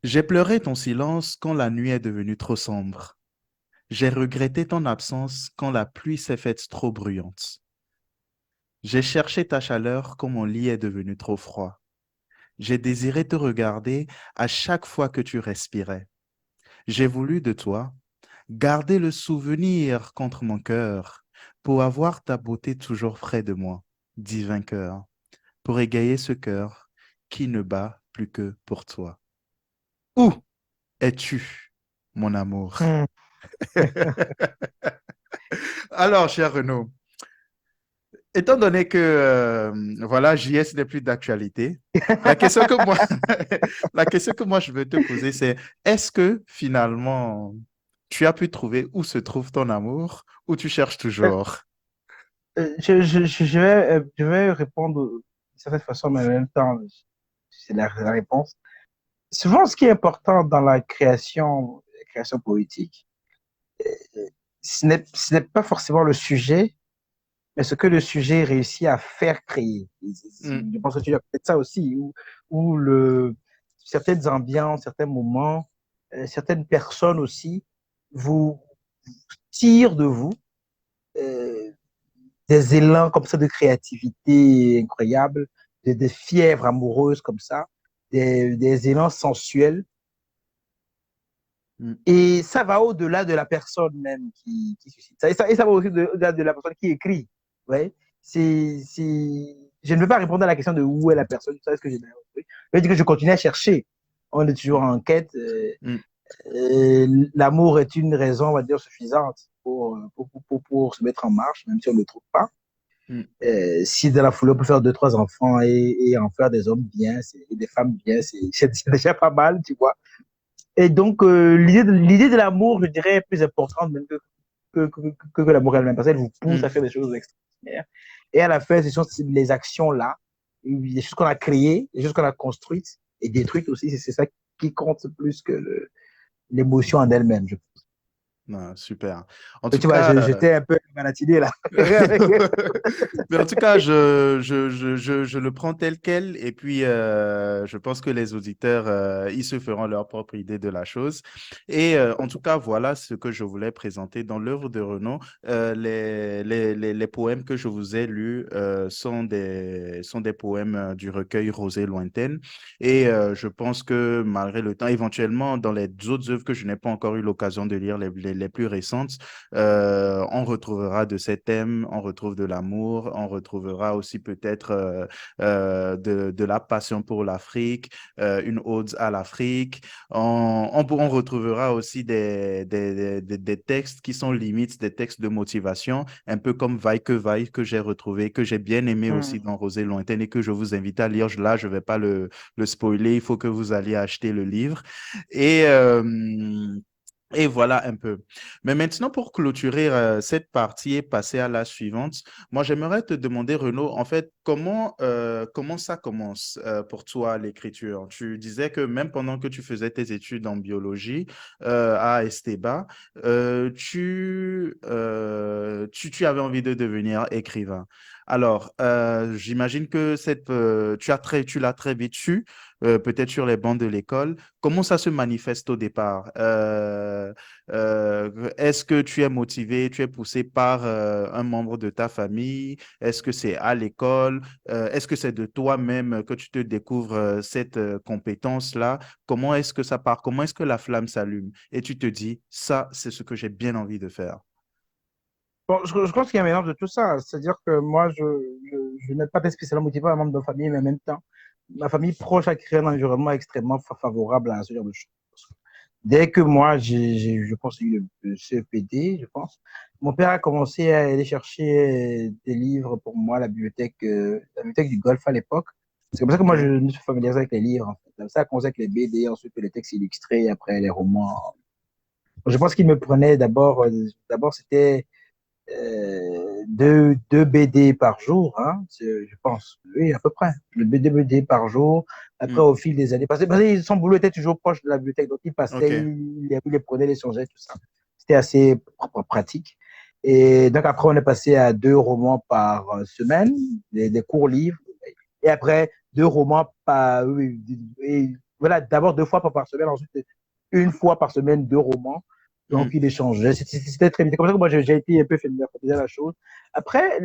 J'ai pleuré ton silence quand la nuit est devenue trop sombre. J'ai regretté ton absence quand la pluie s'est faite trop bruyante. J'ai cherché ta chaleur quand mon lit est devenu trop froid. J'ai désiré te regarder à chaque fois que tu respirais. J'ai voulu de toi garder le souvenir contre mon cœur pour avoir ta beauté toujours près de moi, divin cœur, pour égayer ce cœur qui ne bat plus que pour toi. Où es-tu, mon amour? Hmm. Alors, cher Renaud, étant donné que voilà, JS n'est plus d'actualité, la question que moi, la question que moi je veux te poser, c'est est-ce que finalement tu as pu trouver où se trouve ton amour ou tu cherches Euh, toujours? je vais répondre de certaine façon, mais en même temps, c'est la réponse. Souvent, ce qui est important dans la création poétique, ce n'est pas forcément le sujet, mais ce que le sujet réussit à faire créer. Mm, Je pense que tu as peut-être ça aussi, où certaines ambiances, certains moments, certaines personnes aussi vous tirent de vous euh, des élans comme ça de créativité incroyable, des fièvres amoureuses comme ça, des élans sensuels. mm, Et ça va au-delà de la personne même qui suscite ça. Et ça va aussi au-delà de la personne qui écrit. Ouais. Je ne veux pas répondre à la question de où est la personne. Ça, ce que j'ai dit. Je veux dire que je continue à chercher. On est toujours en quête. mm, L'amour est une raison, on va dire, suffisante pour se mettre en marche, même si on ne le trouve pas. mm, Si dans la foulée, on peut faire deux, trois enfants et en faire des hommes bien, et des femmes bien, c'est déjà pas mal, tu vois. Et donc, l'idée de l'amour, je dirais, est plus importante même que l'amour elle-même, parce qu'elle vous pousse à mm. faire des choses extraordinaires. Et à la fin, ce sont les actions-là, les choses qu'on a créées, les choses qu'on a construites et détruites aussi, c'est ça qui compte plus que l'émotion en elle-même. Non, super. En Mais tout tu vois, cas, j'étais un peu malatiné là. mais en tout cas, je le prends tel quel et puis je pense que les auditeurs, ils se feront leur propre idée de la chose. Et en tout cas, voilà ce que je voulais présenter dans l'œuvre de Renaud. Les poèmes que je vous ai lus sont des poèmes du recueil Rosée lointaine. Et je pense que malgré le temps, éventuellement, dans les autres œuvres que je n'ai pas encore eu l'occasion de lire, les plus récentes, on retrouvera de ces thèmes, on retrouve de l'amour, on retrouvera aussi peut-être de la passion pour l'Afrique, une ode à l'Afrique. On retrouvera aussi des textes qui sont limite des textes de motivation, un peu comme Vaille que j'ai retrouvé, que j'ai bien aimé aussi Hmm. dans Rosée lointaine et que je vous invite à lire. Là, je ne vais pas le spoiler, il faut que vous alliez acheter le livre. Et, euh, et voilà un peu. Mais maintenant, pour clôturer cette partie et passer à la suivante, moi, j'aimerais te demander, Renaud, en fait, comment ça commence pour toi, l'écriture? Tu disais que même pendant que tu faisais tes études en biologie à Esteba, tu avais envie de devenir écrivain. Alors, j'imagine que tu l'as très vite su. peut-être sur les bancs de l'école. Comment ça se manifeste au départ? Est-ce que tu es motivé, tu es poussé par un membre de ta famille? Est-ce que c'est à l'école? Est-ce que c'est de toi-même que tu te découvres cette compétence-là? Comment est-ce que ça part? Comment est-ce que la flamme s'allume? Et tu te dis, ça, c'est ce que j'ai bien envie de faire. Bon, je pense qu'il y a un mélange de tout ça. C'est-à-dire que moi, je n'ai pas été spécialement motivé par un membre de famille, mais en même temps, ma famille proche a créé un environnement extrêmement favorable à ce genre de choses. Dès que moi, je pense, eu le CEPD, je pense, mon père a commencé à aller chercher des livres pour moi à la bibliothèque du Golfe à l'époque. C'est comme ça que moi, je OK. me suis familiarisé avec les livres, en fait. Ça a commencé avec les BD, ensuite les textes illustrés, après les romans. Je pense qu'il me prenait d'abord, c'était deux BD par jour, hein, je pense. Oui, à peu près. Deux BD par jour. Après, Hmm. au fil des années, parce que son boulot était toujours proche de la bibliothèque, donc il passait, OK. il les prenait, les changeait, tout ça. C'était assez pratique. Et donc, après, on est passé à deux romans par semaine, des courts livres. Et après, deux romans par. Oui, et voilà, d'abord deux fois par semaine, ensuite une fois par semaine, deux romans. Donc, Hmm. il échangeait. C'était très bien. C'est comme ça que moi, j'ai été un peu familiarisé à la chose. Après,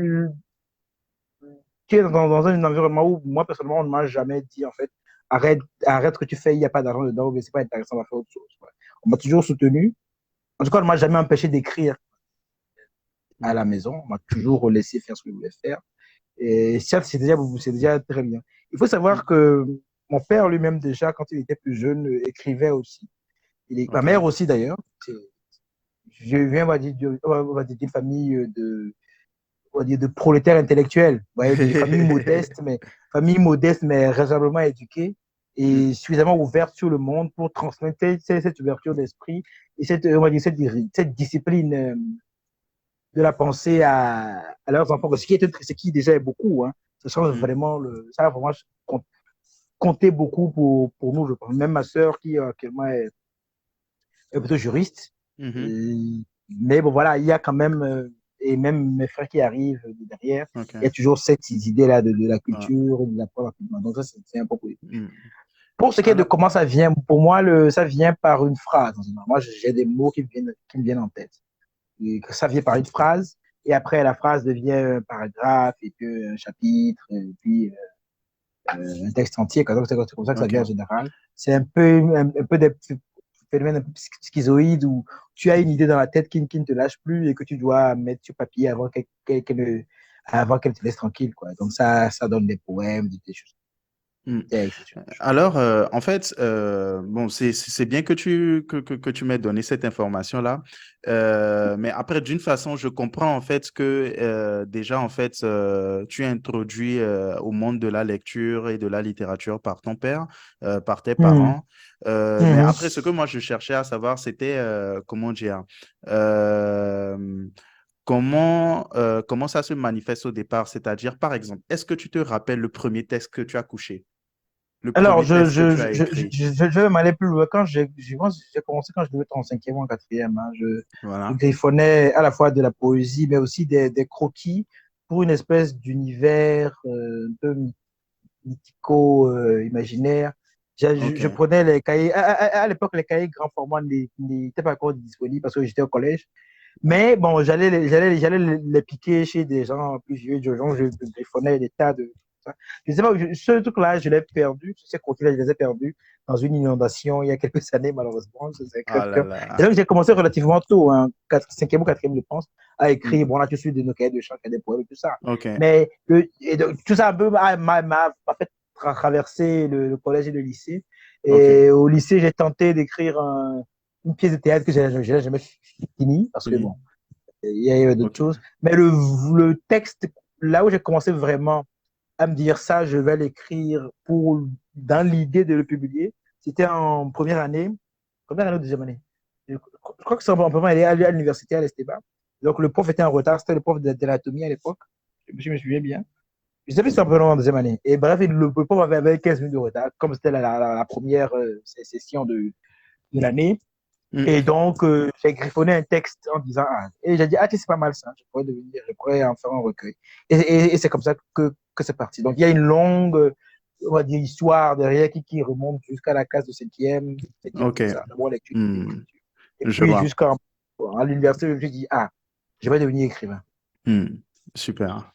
tu es dans un environnement où, moi, personnellement, on ne m'a jamais dit, en fait, arrête, arrête ce que tu fais, il n'y a pas d'argent dedans, mais c'est pas intéressant, on va faire autre chose. Ouais. On m'a toujours soutenu. En tout cas, on ne m'a jamais empêché d'écrire à Hmm. la maison. On m'a toujours laissé faire ce que je voulais faire. Et ça, c'est déjà très bien. Il faut Hmm. savoir que mon père lui-même, déjà, quand il était plus jeune, écrivait aussi. Ma OK. mère aussi, d'ailleurs. Je viens, on va dire d'une famille on va dire de prolétaires intellectuels. Vous voyez, des familles modestes, mais raisonnablement éduquées Hmm. et suffisamment ouvertes sur le monde pour transmettre cette ouverture d'esprit et on va dire, cette discipline de la pensée à leurs enfants, ce qui déjà est beaucoup. Hein. Hmm. Ça a vraiment compté beaucoup pour nous, je pense. Même ma sœur, qui actuellement est plutôt juriste. Mhm. Euh, mais bon, voilà, il y a quand même, et même mes frères qui arrivent derrière, il y a OK. toujours cette idée-là de la Ouais. culture et de l'apprendre rapidement. Donc, ça, c'est un peu positif. Hmm. Pour ce qui est de Alors, comment ça vient, pour moi, ça vient par une phrase. Moi, j'ai des mots qui me viennent en tête. Et que ça vient par une phrase, et après, la phrase devient un paragraphe, et puis un chapitre, et puis un texte entier. Donc, c'est comme ça que ça vient en OK. général. C'est un peu des phénomènes un peu schizoïdes où tu as une idée dans la tête qui ne te lâche plus et que tu dois mettre sur papier avant qu'elle te laisse tranquille, quoi. Donc, ça donne des poèmes, des choses, Hmm. des textes, des choses. Alors, en fait, bon, c'est bien que tu m'aies donné cette information-là. Mais après, d'une façon, je comprends en fait que déjà, en fait, tu es introduit au monde de la lecture et de la littérature par ton père, par tes Mhm. parents. Mais Mhm. après, ce que moi, je cherchais à savoir, c'était, comment dire, euh, comment ça se manifeste au départ? C'est-à-dire, par exemple, est-ce que tu te rappelles le premier texte que tu as couché? Le Alors, premier texte que tu as écrit. je vais m'aller plus loin. J'ai commencé quand je devais être en cinquième ou en quatrième. Hein. Je Voilà. griffonnais à la fois de la poésie, mais aussi des croquis pour une espèce d'univers un peu mythico-imaginaire. Je OK. prenais les cahiers. À l'époque, les cahiers grand format n'étaient pas encore disponibles parce que j'étais au collège. Mais bon, j'allais les piquer chez des gens plus vieux, des gens, je griffonnais des tas de. Je sais pas, ce truc-là, je l'ai perdu, ces côtés-là, je les ai perdus dans une inondation il y a quelques années, malheureusement. C'est Ah là crève-cœur. Et là. donc, j'ai commencé relativement tôt, hein, cinquième ou quatrième, je pense, à Mm. écrire. Bon, là, tu suis de nos cahiers de chant, des poèmes et tout ça. OK. Mais et donc, tout ça un peu m'a fait traverser le collège et le lycée. OK. Et au lycée, j'ai tenté d'écrire une pièce de théâtre que je n'ai jamais fini parce que Fini. bon, il y avait d'autres OK. choses. Mais le texte, là où j'ai commencé vraiment à me dire ça, je vais l'écrire dans l'idée de le publier, c'était en première année ou deuxième année. Je crois que c'est en première année à l'université à l'Esteban. Donc le prof était en retard, c'était le prof d'anatomie à l'époque, je me souviens bien. Je sais plus si c'était en deuxième année. Et bref, le prof avait 15 minutes de retard, comme c'était la première session de l'année. Mm. Et donc, j'ai griffonné un texte en disant, ah, et j'ai dit, ah, c'est pas mal ça, je pourrais en faire un recueil. Et c'est comme ça que c'est parti. Donc, il y a une longue on va dire, histoire derrière qui remonte jusqu'à la classe de septième, Ok. c'est ça. D'abord lecture, puis Hmm, écriture. Et je puis vois. jusqu'à à l'université, je me suis dit, ah, je vais devenir écrivain. Hmm, super.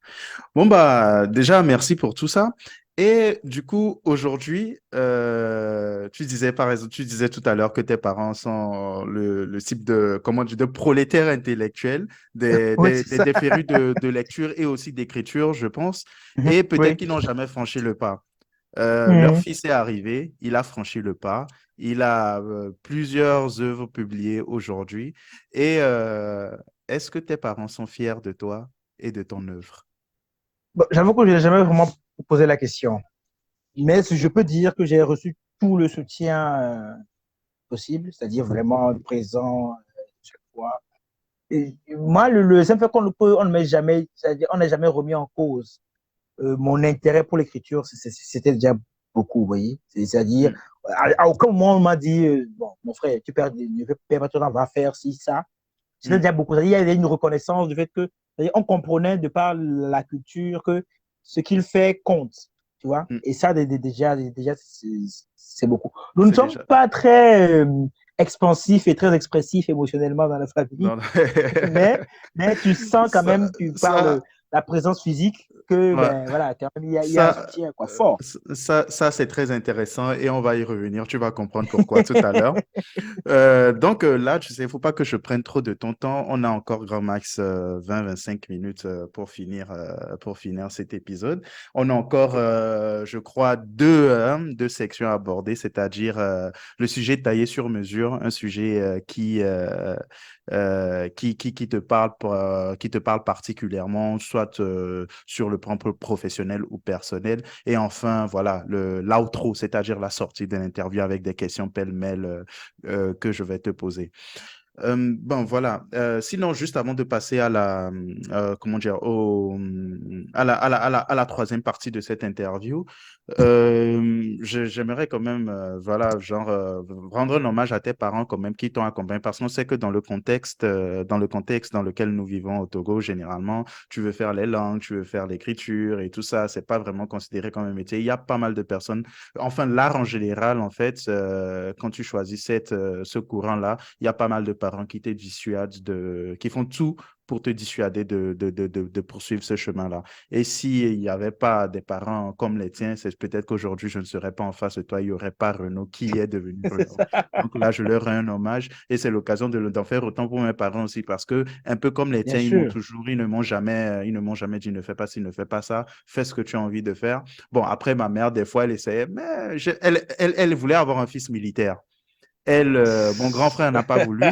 Bon, bah, déjà, merci pour tout ça. Et du coup, aujourd'hui, tu disais, par exemple, tu disais tout à l'heure que tes parents sont le type de, comment dire, de prolétaires intellectuels, Oui, c'est ça. des férus de lecture et aussi d'écriture, je pense, Mhm. et peut-être Oui. qu'ils n'ont jamais franchi le pas. Leur Mhm. fils est arrivé, il a franchi le pas, il a plusieurs œuvres publiées aujourd'hui. Et est-ce que tes parents sont fiers de toi et de ton œuvre? Bon, j'avoue que je n'ai jamais vraiment posé la question. Mais je peux dire que j'ai reçu tout le soutien possible, c'est-à-dire vraiment présent chaque fois. Et moi, le simple fait on ne m'ait jamais, c'est-à-dire on n'a jamais remis en cause mon intérêt pour l'écriture, c'était déjà beaucoup, vous voyez. C'est-à-dire, Mm, à aucun moment on m'a dit, bon, mon frère, ne perds pas ton temps, va faire ci, ça. C'était mm, déjà beaucoup. Il y avait une reconnaissance du fait que, on comprenait de par la culture que ce qu'il fait compte, tu vois. mm. Et ça, déjà c'est beaucoup. Nous ne C'est sommes déjà. pas très expansifs et très expressifs émotionnellement dans la famille, Non, non. mais, mais tu sens quand Ça, même, tu parles ça, la présence physique, que, ouais. ben voilà, quand même, il y a un Ça, soutien, quoi, fort. ça c'est très intéressant et on va y revenir. Tu vas comprendre pourquoi tout à l'heure. Donc là, tu sais, il ne faut pas que je prenne trop de ton temps. On a encore grand max 20-25 minutes pour finir cet épisode. On a encore, je crois, deux sections à aborder, c'est-à-dire le sujet taillé sur mesure, un sujet qui te parle, qui te parle particulièrement, soit sur le plan professionnel ou personnel. Et enfin, voilà, l'outro, c'est-à-dire la sortie de l'interview avec des questions pêle-mêle que je vais te poser. Bon, voilà. Sinon, juste avant de passer à comment dire, à la troisième partie de cette interview, j'aimerais quand même, voilà, genre, rendre un hommage à tes parents quand même qui t'ont accompagné parce qu'on sait que dans le contexte dans lequel nous vivons au Togo, généralement, tu veux faire les langues, tu veux faire l'écriture et tout ça, c'est pas vraiment considéré comme un métier. Il y a pas mal de personnes, enfin, l'art en général, en fait, quand tu choisis ce courant-là, il y a pas mal de parents qui te dissuadent qui font tout pour te dissuader de poursuivre ce chemin-là. Et s'il n'y avait pas des parents comme les tiens, c'est peut-être qu'aujourd'hui, je ne serais pas en face de toi, il n'y aurait pas Renaud qui est devenu C'est Renaud. ça. Donc là, je leur rends un hommage et c'est l'occasion d'en faire autant pour mes parents aussi parce que, un peu comme les Bien tiens, sûr. ils ne m'ont jamais dit ne fais pas ci, ne fais pas ça, fais ce que tu as envie de faire. Bon, après, ma mère, des fois, elle essayait, mais elle voulait avoir un fils militaire. Elle, mon grand frère n'a pas voulu.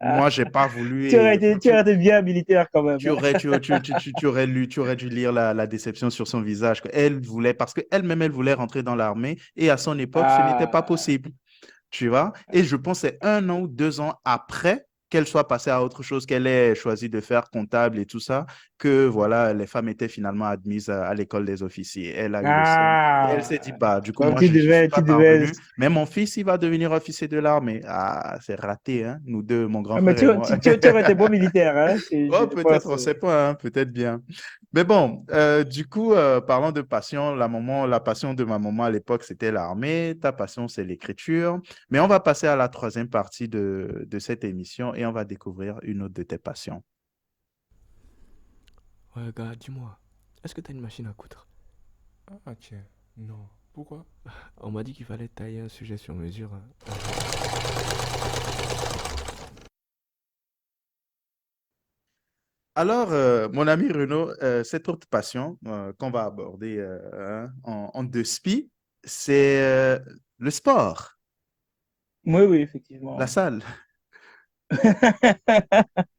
Moi, j'ai pas voulu. Et Tu aurais été bien militaire quand même, tu hein. aurais, tu aurais dû lire la déception sur son visage. Elle voulait, parce qu'elle-même, elle voulait rentrer dans l'armée et à son époque, ce n'était pas Ah, possible. Tu vois? Et je pense que c'est 1 an ou 2 ans après qu'elle soit passée à autre chose, qu'elle ait choisi de faire comptable et tout ça, que voilà, les femmes étaient finalement admises à l'école des officiers. Elle a eu le seum. Et elle s'est dit, ah. bah, du coup, Donc moi, je n'y suis tu pas devais. parvenu, mais mon fils, il va devenir officier de l'armée. Ah, c'est raté, hein, nous deux, mon grand Ah, mais frère et moi. tu aurais été bon militaire, hein, Oh, je peut-être, pense. on ne sait pas, hein, peut-être bien. Mais bon, du coup, parlant de passion, la passion de ma maman à l'époque, c'était l'armée. Ta passion, c'est l'écriture. Mais on va passer à la troisième partie de cette émission et on va découvrir une autre de tes passions. Ouais, gars, dis-moi, est-ce que t'as une machine à coudre? Ah tiens, non. Pourquoi? On m'a dit qu'il fallait tailler un sujet sur mesure, hein. Alors, mon ami Renaud, cette autre passion qu'on va aborder en deux spi, c'est le sport, Oui, oui, la effectivement. salle.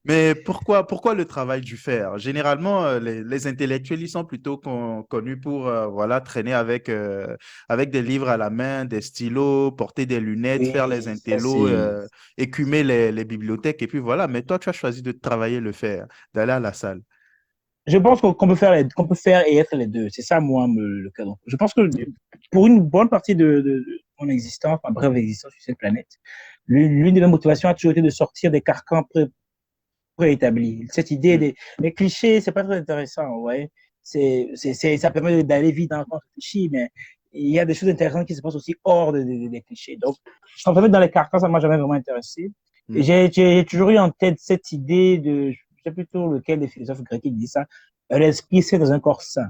Mais pourquoi le travail du fer? Généralement, les intellectuels, ils sont plutôt connus pour voilà, traîner avec des livres à la main, des stylos, porter des lunettes, faire les Oui, ça intellos, c'est. écumer les bibliothèques, et puis voilà. Mais toi, tu as choisi de travailler le fer, d'aller à la salle. Je pense qu'on peut faire qu'on peut faire et être les deux. C'est ça, moi, le cas. Donc, je pense que pour une bonne partie de mon existence, ma brève existence sur cette planète, l'une de mes motivations a toujours été de sortir des carcans préétablis. Cette idée Mm, des les clichés, c'est pas très intéressant, ouais. Ça permet d'aller vite dans le réfléchir, mais il y a des choses intéressantes qui se passent aussi hors des clichés. Donc, s'enfermer dans les carcans, ça ne m'a jamais vraiment intéressé. Et j'ai toujours eu en tête cette idée de, je sais plus trop lequel des philosophes grecs qui dit ça, un esprit sain dans un corps sain.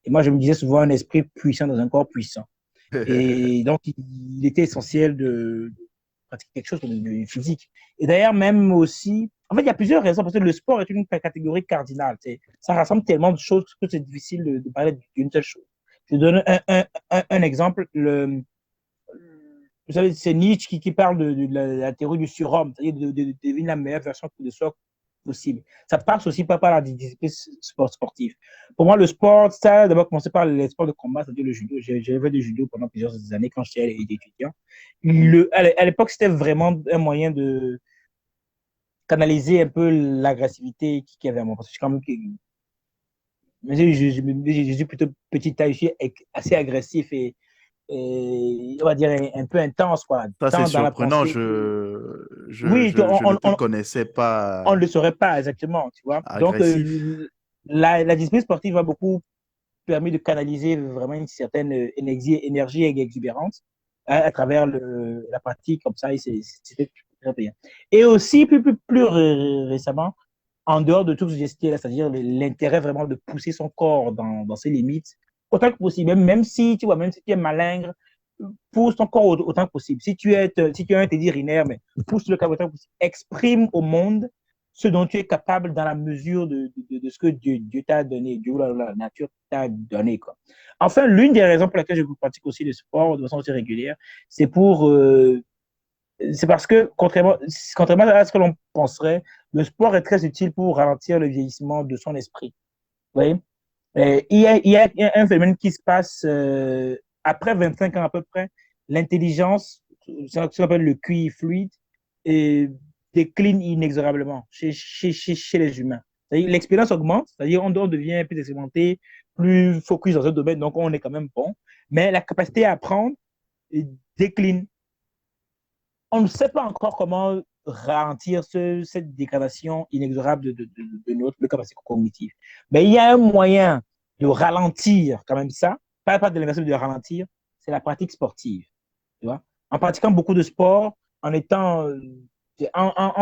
Et moi, je me disais souvent un esprit puissant dans un corps puissant. Et donc, il était essentiel de pratiquer quelque chose de physique. Et d'ailleurs, même aussi, en fait, il y a plusieurs raisons, parce que le sport est une catégorie cardinale. Ça rassemble tellement de choses que c'est difficile de parler d'une seule chose. Je donne un exemple. Vous savez, c'est Nietzsche qui parle de la théorie du surhomme, c'est-à-dire de devenir la meilleure version de soi possible. Ça passe aussi pas par la discipline sportive. Pour moi, le sport, ça a d'abord commencé par les sports de combat, c'est-à-dire le judo. J'ai fait du judo pendant plusieurs années quand j'étais étudiant. À l'époque, c'était vraiment un moyen de canaliser un peu l'agressivité qui avait à moi. Parce que je suis quand même, je suis plutôt petite taille, je suis assez agressif et on va dire un peu intense, quoi. Ça, c'est Tant dans la surprenant. pensée que... Oui, Je ne te connaissais on ne pas le saurait pas exactement, tu vois. Donc, agressif. la discipline sportive a beaucoup permis de canaliser vraiment une certaine énergie exubérante à travers la pratique comme ça, et c'était très bien. Et aussi, plus récemment, en dehors de tout ce geste-là, c'est-à-dire l'intérêt vraiment de pousser son corps dans ses limites, autant que possible, même si, tu vois, même si tu es malingre, pousse ton corps autant que possible. Si tu as un tédit urinaire, mais pousse le corps autant que possible. Exprime au monde ce dont tu es capable dans la mesure de ce que Dieu t'a donné, Dieu ou la nature t'a donné, quoi. Enfin, l'une des raisons pour lesquelles je pratique aussi le sport de façon aussi régulière, c'est c'est parce que, contrairement à ce que l'on penserait, le sport est très utile pour ralentir le vieillissement de son esprit. Vous voyez? Il y a un phénomène qui se passe après 25 ans à peu près. L'intelligence, ce qu'on appelle le QI fluide, et décline inexorablement chez les humains. L'expérience augmente, c'est-à-dire on devient plus expérimenté, plus focus dans un domaine, donc on est quand même bon, mais la capacité à apprendre décline. On ne sait pas encore comment ralentir cette dégradation inexorable de notre capacité cognitive. Mais il y a un moyen de ralentir quand même ça, pas de l'inverser, de ralentir, c'est la pratique sportive. Tu vois? En pratiquant beaucoup de sport, en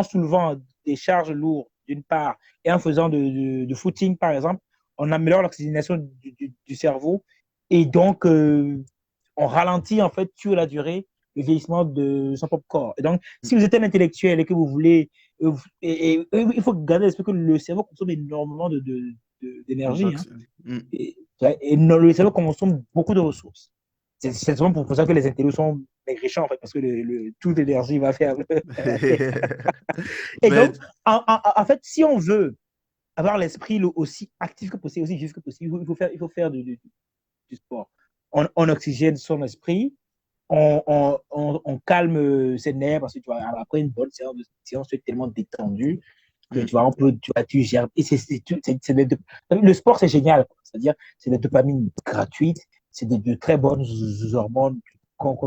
soulevant des charges lourdes d'une part, et en faisant de footing par exemple, on améliore l'oxygénation du cerveau et donc on ralentit en fait sur la durée le vieillissement de son propre corps. Et donc, si vous êtes un intellectuel et que vous voulez, il faut garder à l'esprit que le cerveau consomme énormément d'énergie. Hein. Et le cerveau consomme beaucoup de ressources. C'est souvent pour ça que les intellectuels sont maigrichants, en fait, parce que toute l'énergie va faire. Et donc, en fait, si on veut avoir l'esprit aussi actif que possible, aussi vif que possible, il faut faire du sport. On oxygène son esprit, on calme ses nerfs parce que tu vois, après une bonne séance, tu es tellement détendu que tu vois, tu gères. Et le sport, c'est génial. C'est-à-dire, c'est des dopamines gratuites, c'est de très bonnes hormones qu'on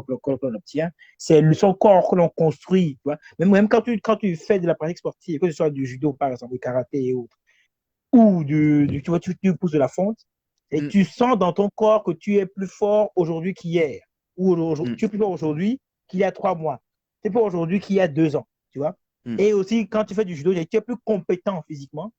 obtient. C'est son corps que l'on construit. Tu vois. Même quand tu fais de la pratique sportive, que ce soit du judo, par exemple, du karaté et autres, ou tu vois, tu pousses de la fonte, et tu sens dans ton corps que tu es plus fort aujourd'hui qu'hier. Ou tu es plus fort aujourd'hui qu'il y a 3 mois. Tu es plus fort aujourd'hui qu'il y a 2 ans. Tu vois? Et aussi, quand tu fais du judo, tu es plus compétent physiquement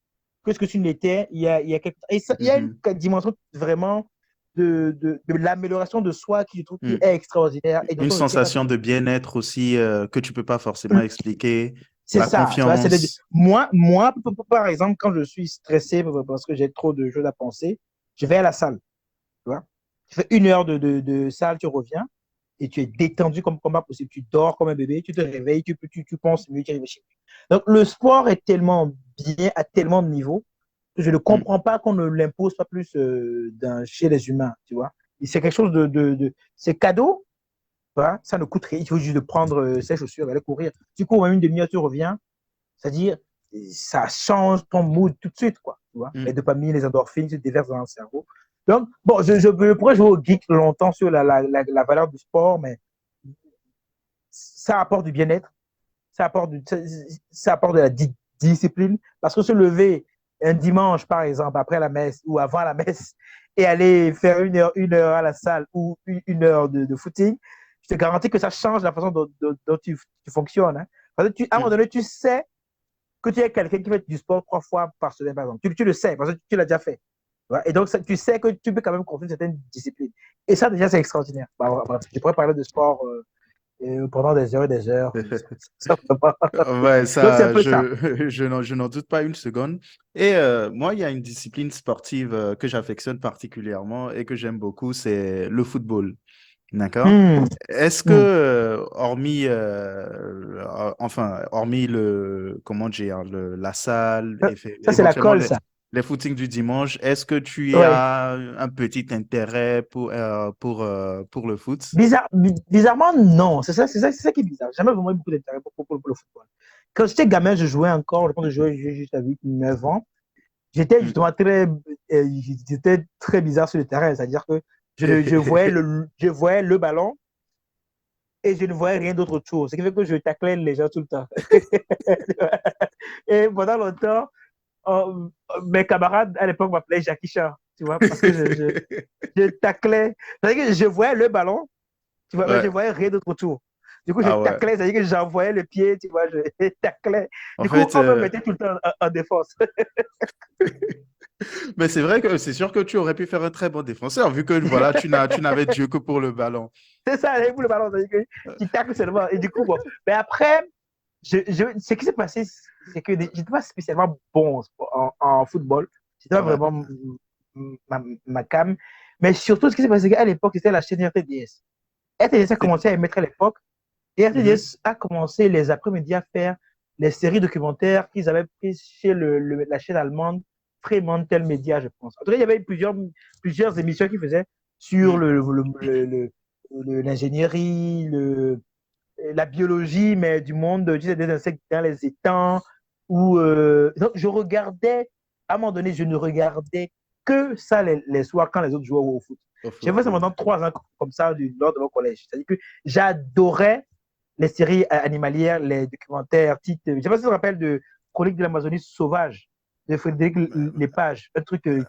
que ce que tu l'étais il y a quelques temps. Et il y a une dimension vraiment de l'amélioration de soi qui, je trouve, qui est extraordinaire. Et une sensation de bien-être aussi que tu ne peux pas forcément expliquer. C'est la ça. confiance. Tu vois, moi, par exemple, quand je suis stressé parce que j'ai trop de choses à penser, je vais à la salle. Tu vois? Tu fais 1 heure de salle, tu reviens et tu es détendu comme pas possible. Tu dors comme un bébé, tu te réveilles, tu penses mieux, tu réfléchis. Donc, le sport est tellement bien, à tellement de niveaux, que je ne comprends pas qu'on ne l'impose pas plus chez les humains, tu vois. C'est quelque chose c'est cadeau, tu vois, ça ne coûte rien. Il faut juste de prendre ses chaussures et aller courir. Tu cours même 1/2 heure, tu reviens. C'est-à-dire, ça change ton mood tout de suite, quoi. Tu vois? Les dopamines, les endorphines se déversent dans le cerveau. Donc, bon, je pourrais jouer au geek longtemps sur la valeur du sport, mais ça apporte du bien-être, ça apporte de la discipline, parce que se lever un dimanche, par exemple, après la messe ou avant la messe, et aller faire une heure à la salle ou une heure de footing, je te garantis que ça change la façon dont tu fonctionnes. Hein. Parce que à un moment Mm. donné, tu sais que tu es quelqu'un qui fait du sport 3 fois par semaine, par exemple. Tu le sais, parce que tu l'as déjà fait. Et donc, tu sais que tu peux quand même construire certaines disciplines. Et ça, déjà, c'est extraordinaire. Bref, je pourrais parler de sport pendant des heures et des heures. Ouais, Donc, c'est un ça, peu ça. je n'en doute pas une seconde. Et moi, il y a une discipline sportive que j'affectionne particulièrement et que j'aime beaucoup, c'est le football. D'accord? Hmm, Est-ce que, hmm. hormis comment dire, la salle, Ça, et ça, c'est la éventuellement colle, ça. les footings du dimanche, est-ce que tu Ouais. as un petit intérêt pour le foot? Bizarrement, non. C'est ça qui est bizarre. J'ai jamais vraiment eu beaucoup d'intérêt pour le football. Quand j'étais gamin, je jouais encore. Quand je jouais juste à 8, 9 ans. J'étais Mm. justement j'étais très bizarre sur le terrain. C'est-à-dire que je voyais le ballon et je ne voyais rien d'autre chose. Ce qui fait que je taclais les gens tout le temps. Et pendant longtemps, oh, mes camarades à l'époque m'appelaient Jackie Chan, tu vois, parce que je taclais. C'est-à-dire que je voyais le ballon, tu vois, mais je Ouais. voyais rien d'autre autour. Du coup, je Ah ouais. taclais, c'est-à-dire que j'envoyais le pied, tu vois, je taclais. En Du coup, fait, on me mettait tout le temps en défense. mais c'est vrai que c'est sûr que tu aurais pu faire un très bon défenseur, vu que voilà, tu n'avais Dieu que pour le ballon. C'est ça, pour le ballon, c'est-à-dire que tu tacles seulement. Et du coup, bon. Mais après, ce qui s'est passé, c'est que je n'étais pas spécialement bon en football. C'était pas Ouais. vraiment ma cam. Mais surtout, ce qui s'est passé, c'est qu'à l'époque, c'était la chaîne RTDS. RTDS a commencé à émettre à l'époque. Et Mhm. RTDS a commencé les après-midi à faire les séries documentaires qu'ils avaient prises chez la chaîne allemande Fremantle Media, je pense. En tout cas, il y avait plusieurs émissions qu'ils faisaient sur Mm. l'ingénierie, la biologie, mais du monde des insectes dans les étangs. Donc, je regardais, à un moment donné, je ne regardais que ça les soirs quand les autres jouaient au foot. J'ai fait ça Foot. pendant 3 ans comme ça lors de mon collège. C'est-à-dire que j'adorais les séries animalières, les documentaires, titres. Je ne sais pas si tu te rappelles de Chronique de l'Amazonie sauvage de Frédéric Lepage. Un truc qui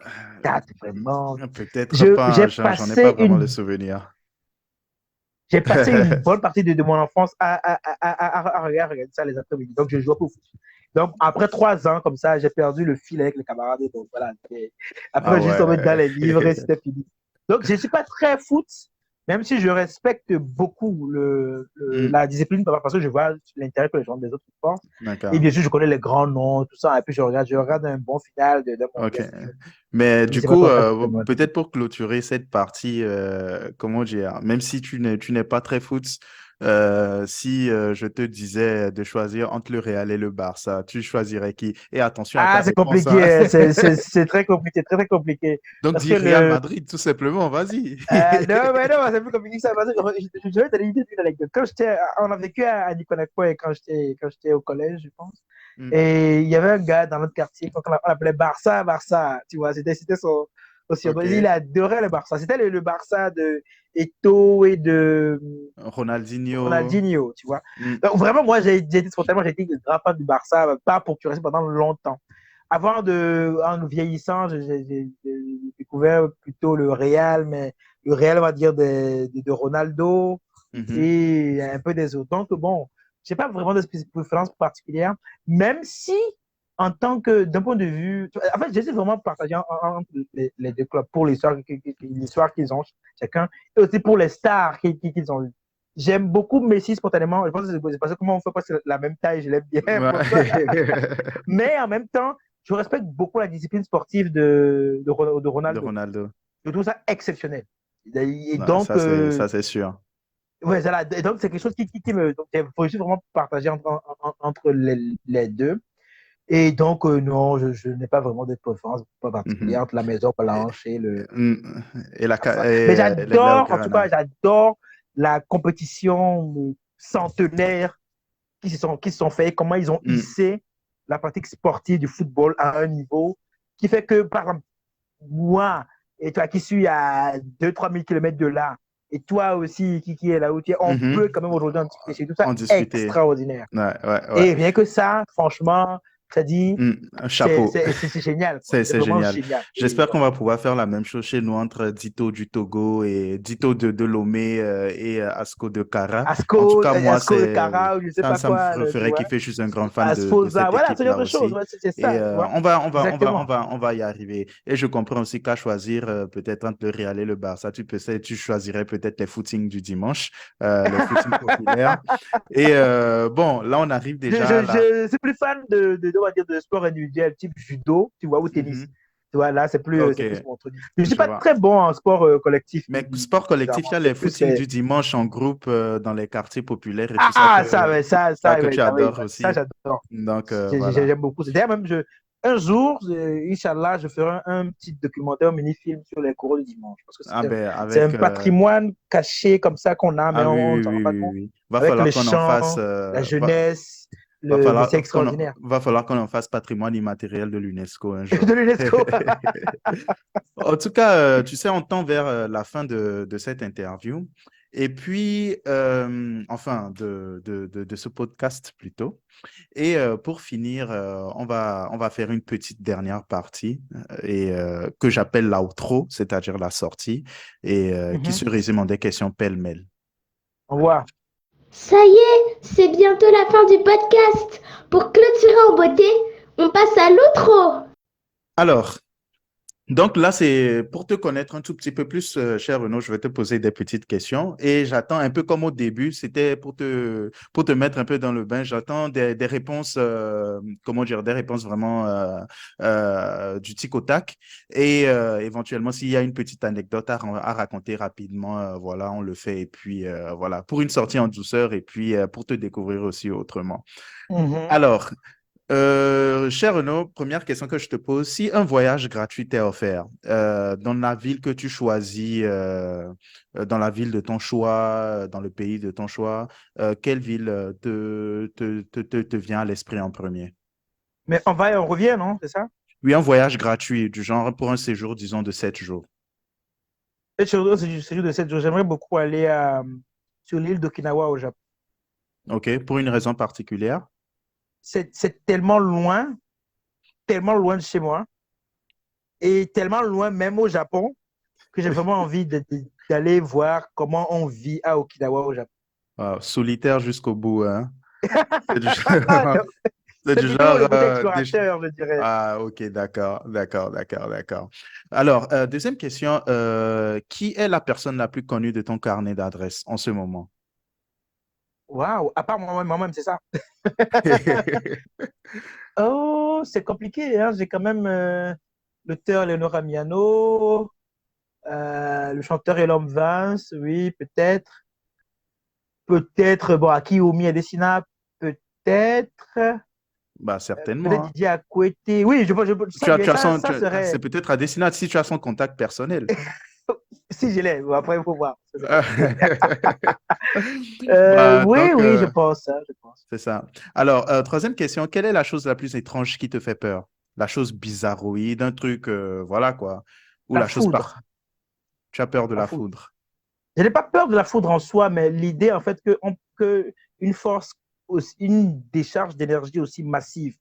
date vraiment. Peut-être pas, J'ai j'en ai pas passé vraiment le une souvenir. j'ai passé une bonne partie de mon enfance à regarder ça les après-midi. Donc, je jouais au foot. Donc, après 3 ans, comme ça, j'ai perdu le fil avec les camarades. Et donc, voilà. Et Ah après, juste tombé dans ouais. les livres et c'était fini. Donc, je ne suis pas très foot, même si je respecte beaucoup Mm. la discipline, parce que je vois l'intérêt que les gens des autres sports. Et D'accord. bien sûr, je connais les grands noms, tout ça. Et puis, je regarde un bon final d'un Ok. mondial. Mais Je ne du sais pas coup, toi, quand tu peux me peut-être pour clôturer cette partie, comment dire, même si tu n'es pas très foot, si je te disais de choisir entre le Real et le Barça, tu choisirais qui? Et attention à ta Ah, c'est réponse, hein. compliqué, hein. C'est très compliqué, très, très compliqué. Donc Parce que dis Real Madrid, tout simplement, vas-y. Non, mais non, c'est plus compliqué que ça. Parce que je vais te donner une anecdote. On a vécu à Niconacois quand j'étais au collège, je pense. Mm. Et il y avait un gars dans notre quartier qu'on appelait Barça, Barça. Tu vois, c'était son surnom. Il Ok. adorait le Barça. C'était le Barça de Eto'o et de Ronaldinho. Ronaldinho, tu vois. Mm. Donc, vraiment, moi, j'ai été grand fan du Barça, pas pour que je reste pendant longtemps. En vieillissant, j'ai découvert plutôt le Real, mais le Real, on va dire, de Ronaldo Mhm. et un peu des autres. Donc, bon, je n'ai pas vraiment de préférence particulière, même si, d'un point de vue, en fait, j'essaie vraiment de partager entre les deux clubs pour l'histoire qu'ils ont chacun, et aussi pour les stars qu'ils ont eu. J'aime beaucoup Messi spontanément. Je pense que c'est parce que comment on fait pas la même taille, je l'aime bien pour ça. Ouais. Mais en même temps, je respecte beaucoup la discipline sportive de De Ronaldo. Ronaldo. Je trouve ça exceptionnel. Et Non, donc, ça c'est sûr. ouais, voilà. Et donc c'est quelque chose qui me. Donc, il faut juste vraiment partager entre les deux. Et donc, non, je n'ai pas vraiment de préférence pas Mhm. particulière entre la Maison Et, Blanche et le Barça. Mais les en tout cas, Blaugrana. j'adore la compétition centenaire qui se sont faits, comment ils ont Mm. hissé la pratique sportive du football à un niveau qui fait que, par exemple, moi et toi qui suis à 2 000 à 3 000 km de là, et toi aussi qui est là où tu es, on Mhm. peut quand même aujourd'hui en discuter. C'est tout ça En discuter. extraordinaire. Ouais, ouais, ouais. Et rien que ça, franchement, C'est-à-dire, Un chapeau. c'est génial, quoi. C'est C'est vraiment génial. génial. Et J'espère qu'on va pouvoir faire la même chose chez nous entre Dito du Togo et Dito de Lomé et Asco de Kara. En tout cas, moi, Asco de Cara, ou je sais pas ça me quoi, tu ferait vois. kiffer. Je suis un grand fan de Asfoza, cette voilà, ce genre équipe-là de choses. aussi. Ouais, c'est Et ça, tu vois. Exactement. on va y arriver. Et je comprends aussi qu'à choisir peut-être entre le Real et le Barça, tu choisirais peut-être les footings du dimanche, les footings populaires. Et bon, là, on arrive déjà à la... Je suis plus fan on va dire, de sport individuel, type judo, tu vois, ou tennis. Mhm. Tu vois, là, Ok, c'est plus mon truc. Je ne suis je pas vois. très bon en sport collectif, Mais sport collectif, il y bizarrement. a C'est les plus. footings du dimanche en groupe dans les quartiers populaires et tout ça Ah, ça, ouais, ça que ouais, tu oui, adores ça, aussi. j'adore. Donc, voilà. J'aime beaucoup. D'ailleurs, même, un jour, Inch'Allah, je ferai un petit documentaire, un mini-film sur les coureurs du dimanche. Parce que Ah ben, c'est un avec... patrimoine caché comme ça qu'on a, mais ah oui, on ne oui, s'en rend oui, pas oui, compte. oui. Va Avec falloir les qu'on en fasse... chants, la jeunesse, mais c'est extraordinaire. va falloir qu'on en fasse patrimoine immatériel de l'UNESCO un jour. De l'UNESCO. En tout cas, tu sais, on tend vers la fin de cette interview. Et puis, enfin, de ce podcast plutôt. Et pour finir, on va faire une petite dernière partie que j'appelle l'outro, c'est-à-dire la sortie, et qui se résume en des questions pêle-mêle. Au revoir. Ça y est, c'est bientôt la fin du podcast. Pour clôturer en beauté, on passe à l'outro. Alors, donc là, c'est pour te connaître un tout petit peu plus, cher Renaud, je vais te poser des petites questions et j'attends un peu comme au début, c'était pour te mettre un peu dans le bain, j'attends des réponses, comment dire, des réponses vraiment du tic au tac et éventuellement s'il y a une petite anecdote à raconter rapidement, voilà, on le fait et puis voilà, pour une sortie en douceur et puis pour te découvrir aussi autrement. Mhm. Alors, cher Renaud, première question que je te pose, si un voyage gratuit t'est offert dans la ville que tu choisis, dans la ville de ton choix, dans le pays de ton choix, quelle ville te vient à l'esprit en premier? Mais on va et on revient, non? C'est ça? Oui, un voyage gratuit, du genre pour un séjour, disons, de 7 jours. Et sur ce séjour de 7 jours, j'aimerais beaucoup aller sur l'île d'Okinawa au Japon. OK, pour une raison particulière? C'est tellement loin de chez moi, et tellement loin même au Japon, que j'ai vraiment envie d'aller voir comment on vit à Okinawa au Japon. Solitaire jusqu'au bout, hein? C'est du c'est C'est du plutôt genre, le côté explorateur, je dirais. Ah, ok, d'accord. Alors, deuxième question, qui est la personne la plus connue de ton carnet d'adresses en ce moment? Waouh, à part moi-même, c'est ça. Oh, c'est compliqué, hein. J'ai quand même l'auteur Leonora Miano, le chanteur Elom Vance, oui, peut-être. Peut-être, bon, Aki Omi Adesina, peut-être. Bah, Peut-être certainement, hein. Didier Akwete. Oui, ça serait. C'est peut-être à destination si tu as son contact personnel. Si je l'ai, bon, après, il faut voir. Bah, Oui, donc, oui, je pense, hein, je pense. c'est ça. Alors, troisième question, quelle est la chose la plus étrange qui te fait peur? La chose bizarroïde, un truc, voilà quoi. Ou La la chose par... foudre, Tu as peur de la la foudre. foudre. Je n'ai pas peur de la foudre en soi, mais l'idée, en fait, que une force, une décharge d'énergie aussi massive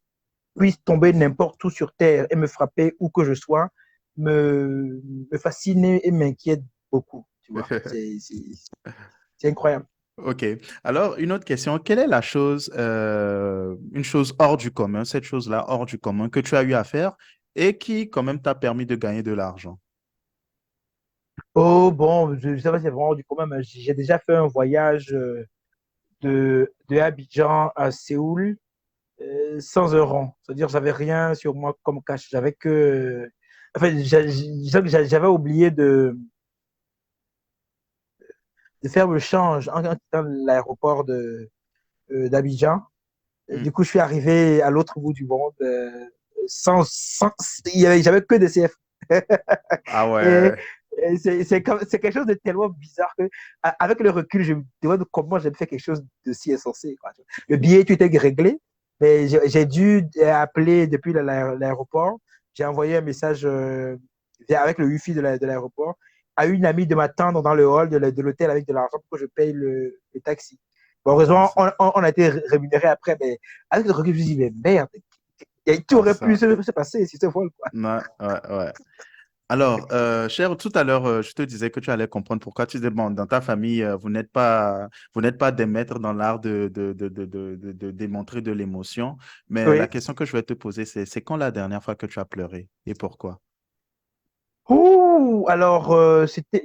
puisse tomber n'importe où sur Terre et me frapper où que je sois, me fascine et m'inquiète beaucoup, tu vois. C'est incroyable. Ok. Alors, une autre question. Quelle est la chose, une chose hors du commun, cette chose-là hors du commun que tu as eu à faire et qui, quand même, t'a permis de gagner de l'argent? Oh, bon, je ne sais pas si c'est vraiment du commun, mais j'ai déjà fait un voyage de Abidjan à Séoul sans un rond. C'est-à-dire, j'avais rien sur moi comme cash. J'avais que. Enfin, j'avais oublié de faire le change en quittant l'aéroport d'Abidjan. Hmm. Du coup, je suis arrivé à l'autre bout du monde sans j'avais que des CF. Ah Et, ouais. c'est quelque chose de tellement bizarre que, avec le recul, je me demande comment j'ai fait quelque chose de si insensé, quoi. Le billet, tout était réglé, mais j'ai dû appeler depuis l'aéroport. J'ai envoyé un message avec le Wi-Fi de l'aéroport à une amie de m'attendre dans le hall de l'hôtel avec de l'argent pour que je paye le taxi. Bon, Ah, heureusement, on a été rémunéré après, mais avec le recul, je me suis dit, mais merde, Et tout Ah, aurait pu ça. se passer si ce vol, quoi. Ouais, ouais, ouais. Alors, cher, tout à l'heure, je te disais que tu allais comprendre pourquoi tu disais, bon, dans ta famille, vous n'êtes pas des maîtres dans l'art de démontrer de l'émotion. Mais la Oui. question que je vais te poser, c'est quand la dernière fois que tu as pleuré et pourquoi? Ouh, alors,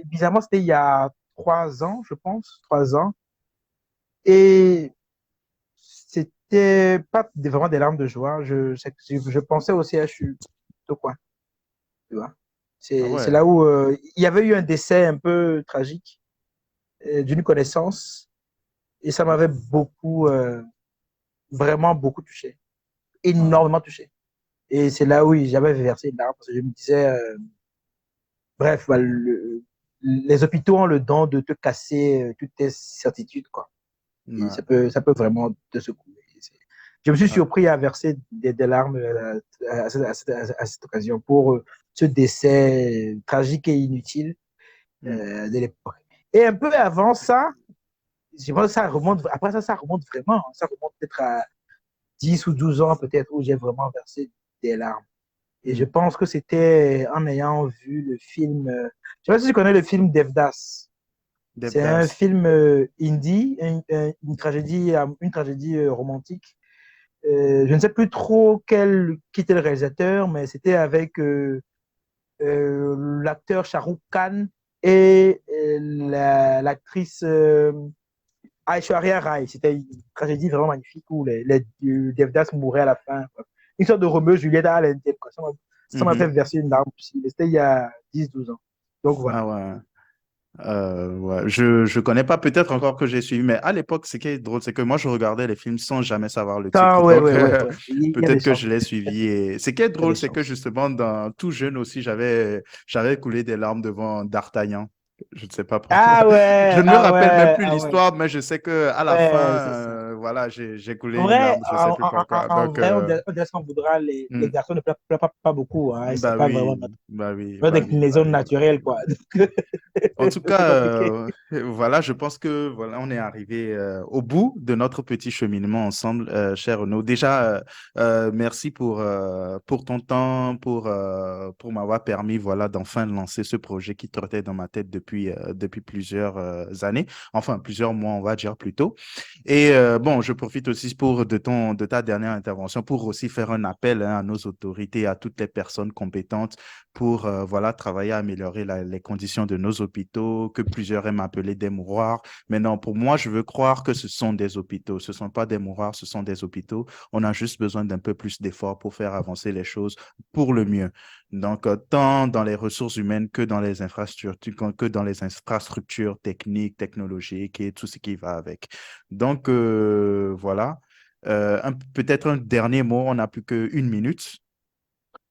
bizarrement, c'était il y a 3 ans, je pense, 3 ans. Et c'était pas vraiment des larmes de joie. Je pensais au CHU, de quoi, tu vois. Ah C'est ouais. là où il y avait eu un décès un peu tragique d'une connaissance et ça m'avait beaucoup, vraiment beaucoup touché, Ah, énormément touché. Et c'est là où j'avais versé une larme parce que je me disais, bref, bah, les hôpitaux ont le don de te casser toutes tes certitudes, quoi. Et ouais, ça peut vraiment te secouer. Je me suis ouais. surpris à verser des larmes à cette occasion pour ce décès tragique et inutile Hmm. de l'époque. Et un peu avant ça, je pense que ça remonte, après ça, ça remonte vraiment. Ça remonte peut-être à 10 ou 12 ans, peut-être, où j'ai vraiment versé des larmes. Et je Hmm. pense que c'était en ayant vu le film. Je ne sais pas si tu connais le film Devdas. C'est un Devdas. film indie, une tragédie romantique. Je ne sais plus trop qui était le réalisateur, mais c'était avec l'acteur Shah Rukh Khan et l'actrice Aishwarya Rai. C'était une tragédie vraiment magnifique où les Devdas mouraient à la fin, quoi. Une sorte de Roméo et Juliette à l'intérieur. Ça m'a fait Mhm. verser une larme aussi. C'était il y a 10 12 ans. Donc voilà. Ah ouais. Ouais. Je connais pas, peut-être encore que j'ai suivi, mais à l'époque, ce qui est drôle, c'est que moi, je regardais les films sans jamais savoir le titre. Ah ouais, Donc, ouais, ouais, ouais. Il y a des peut-être que chances. je l'ai suivi. Et ce qui est Il y a des drôle, c'est que chances. justement, dans tout jeune aussi, j'avais coulé des larmes devant D'Artagnan. Je ne sais pas pourquoi. Ah Je ouais, ne me ah rappelle même ouais, plus ah ouais. l'histoire, mais je sais que à la fin, Ouais, c'est ça. voilà, j'ai coulé En une vrai, larme. Je ne sais plus pourquoi. en Donc, vrai, on dirait ce qu'on voudra, les hmm, garçons ne pleurent pas beaucoup, hein. C'est bah pas vraiment notre, oui, bah oui, notre bah oui, bah déclinaison oui. naturelle, quoi. En tout C'est cas, compliqué. voilà, je pense que voilà, on est arrivé au bout de notre petit cheminement ensemble, cher Renaud. Déjà, merci pour ton temps, pour m'avoir permis voilà, d'enfin lancer ce projet qui trottait dans ma tête depuis plusieurs années, enfin plusieurs mois, on va dire plutôt. Et bon, je profite aussi de ta dernière intervention pour aussi faire un appel hein, à nos autorités, à toutes les personnes compétentes pour voilà, travailler à améliorer les conditions de nos hôpitaux, que plusieurs aiment appeler des mouroirs. Mais non, pour moi, je veux croire que ce sont des hôpitaux. Ce ne sont pas des mouroirs, ce sont des hôpitaux. On a juste besoin d'un peu plus d'efforts pour faire avancer les choses pour le mieux. Donc, tant dans les ressources humaines que dans les infrastructures techniques, technologiques et tout ce qui va avec. Donc, voilà. Peut-être un dernier mot, on n'a plus qu'une minute.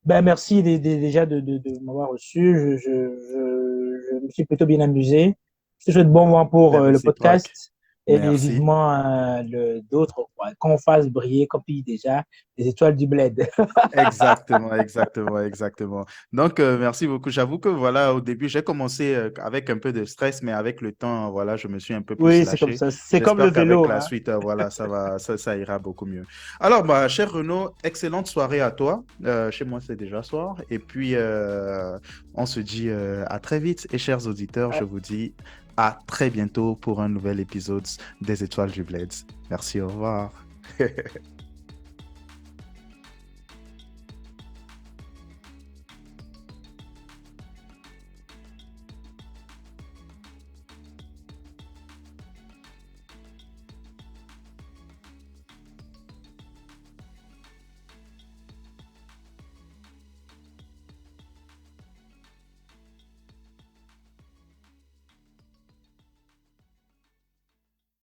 Ben, merci déjà de m'avoir reçu. Je me suis plutôt bien amusé. Je te souhaite bon vent pour C'est le réciproque. podcast et Merci. vivement d'autres, quoi. Qu'on fasse briller, comme tu dis déjà, les étoiles du bled. Exactement, exactement, exactement. Donc, merci beaucoup. J'avoue que voilà, au début, j'ai commencé avec un peu de stress, mais avec le temps, voilà, je me suis un peu plus Oui, c'est comme lâché. ça. C'est comme le J'espère qu'avec vélo, la hein. suite, voilà, ça ira beaucoup mieux. Alors, bah, cher Renaud, excellente soirée à toi. Chez moi, c'est déjà soir. Et puis, on se dit à très vite. Et chers auditeurs, je vous dis à très bientôt pour un nouvel épisode des Étoiles du Bled. Merci, au revoir.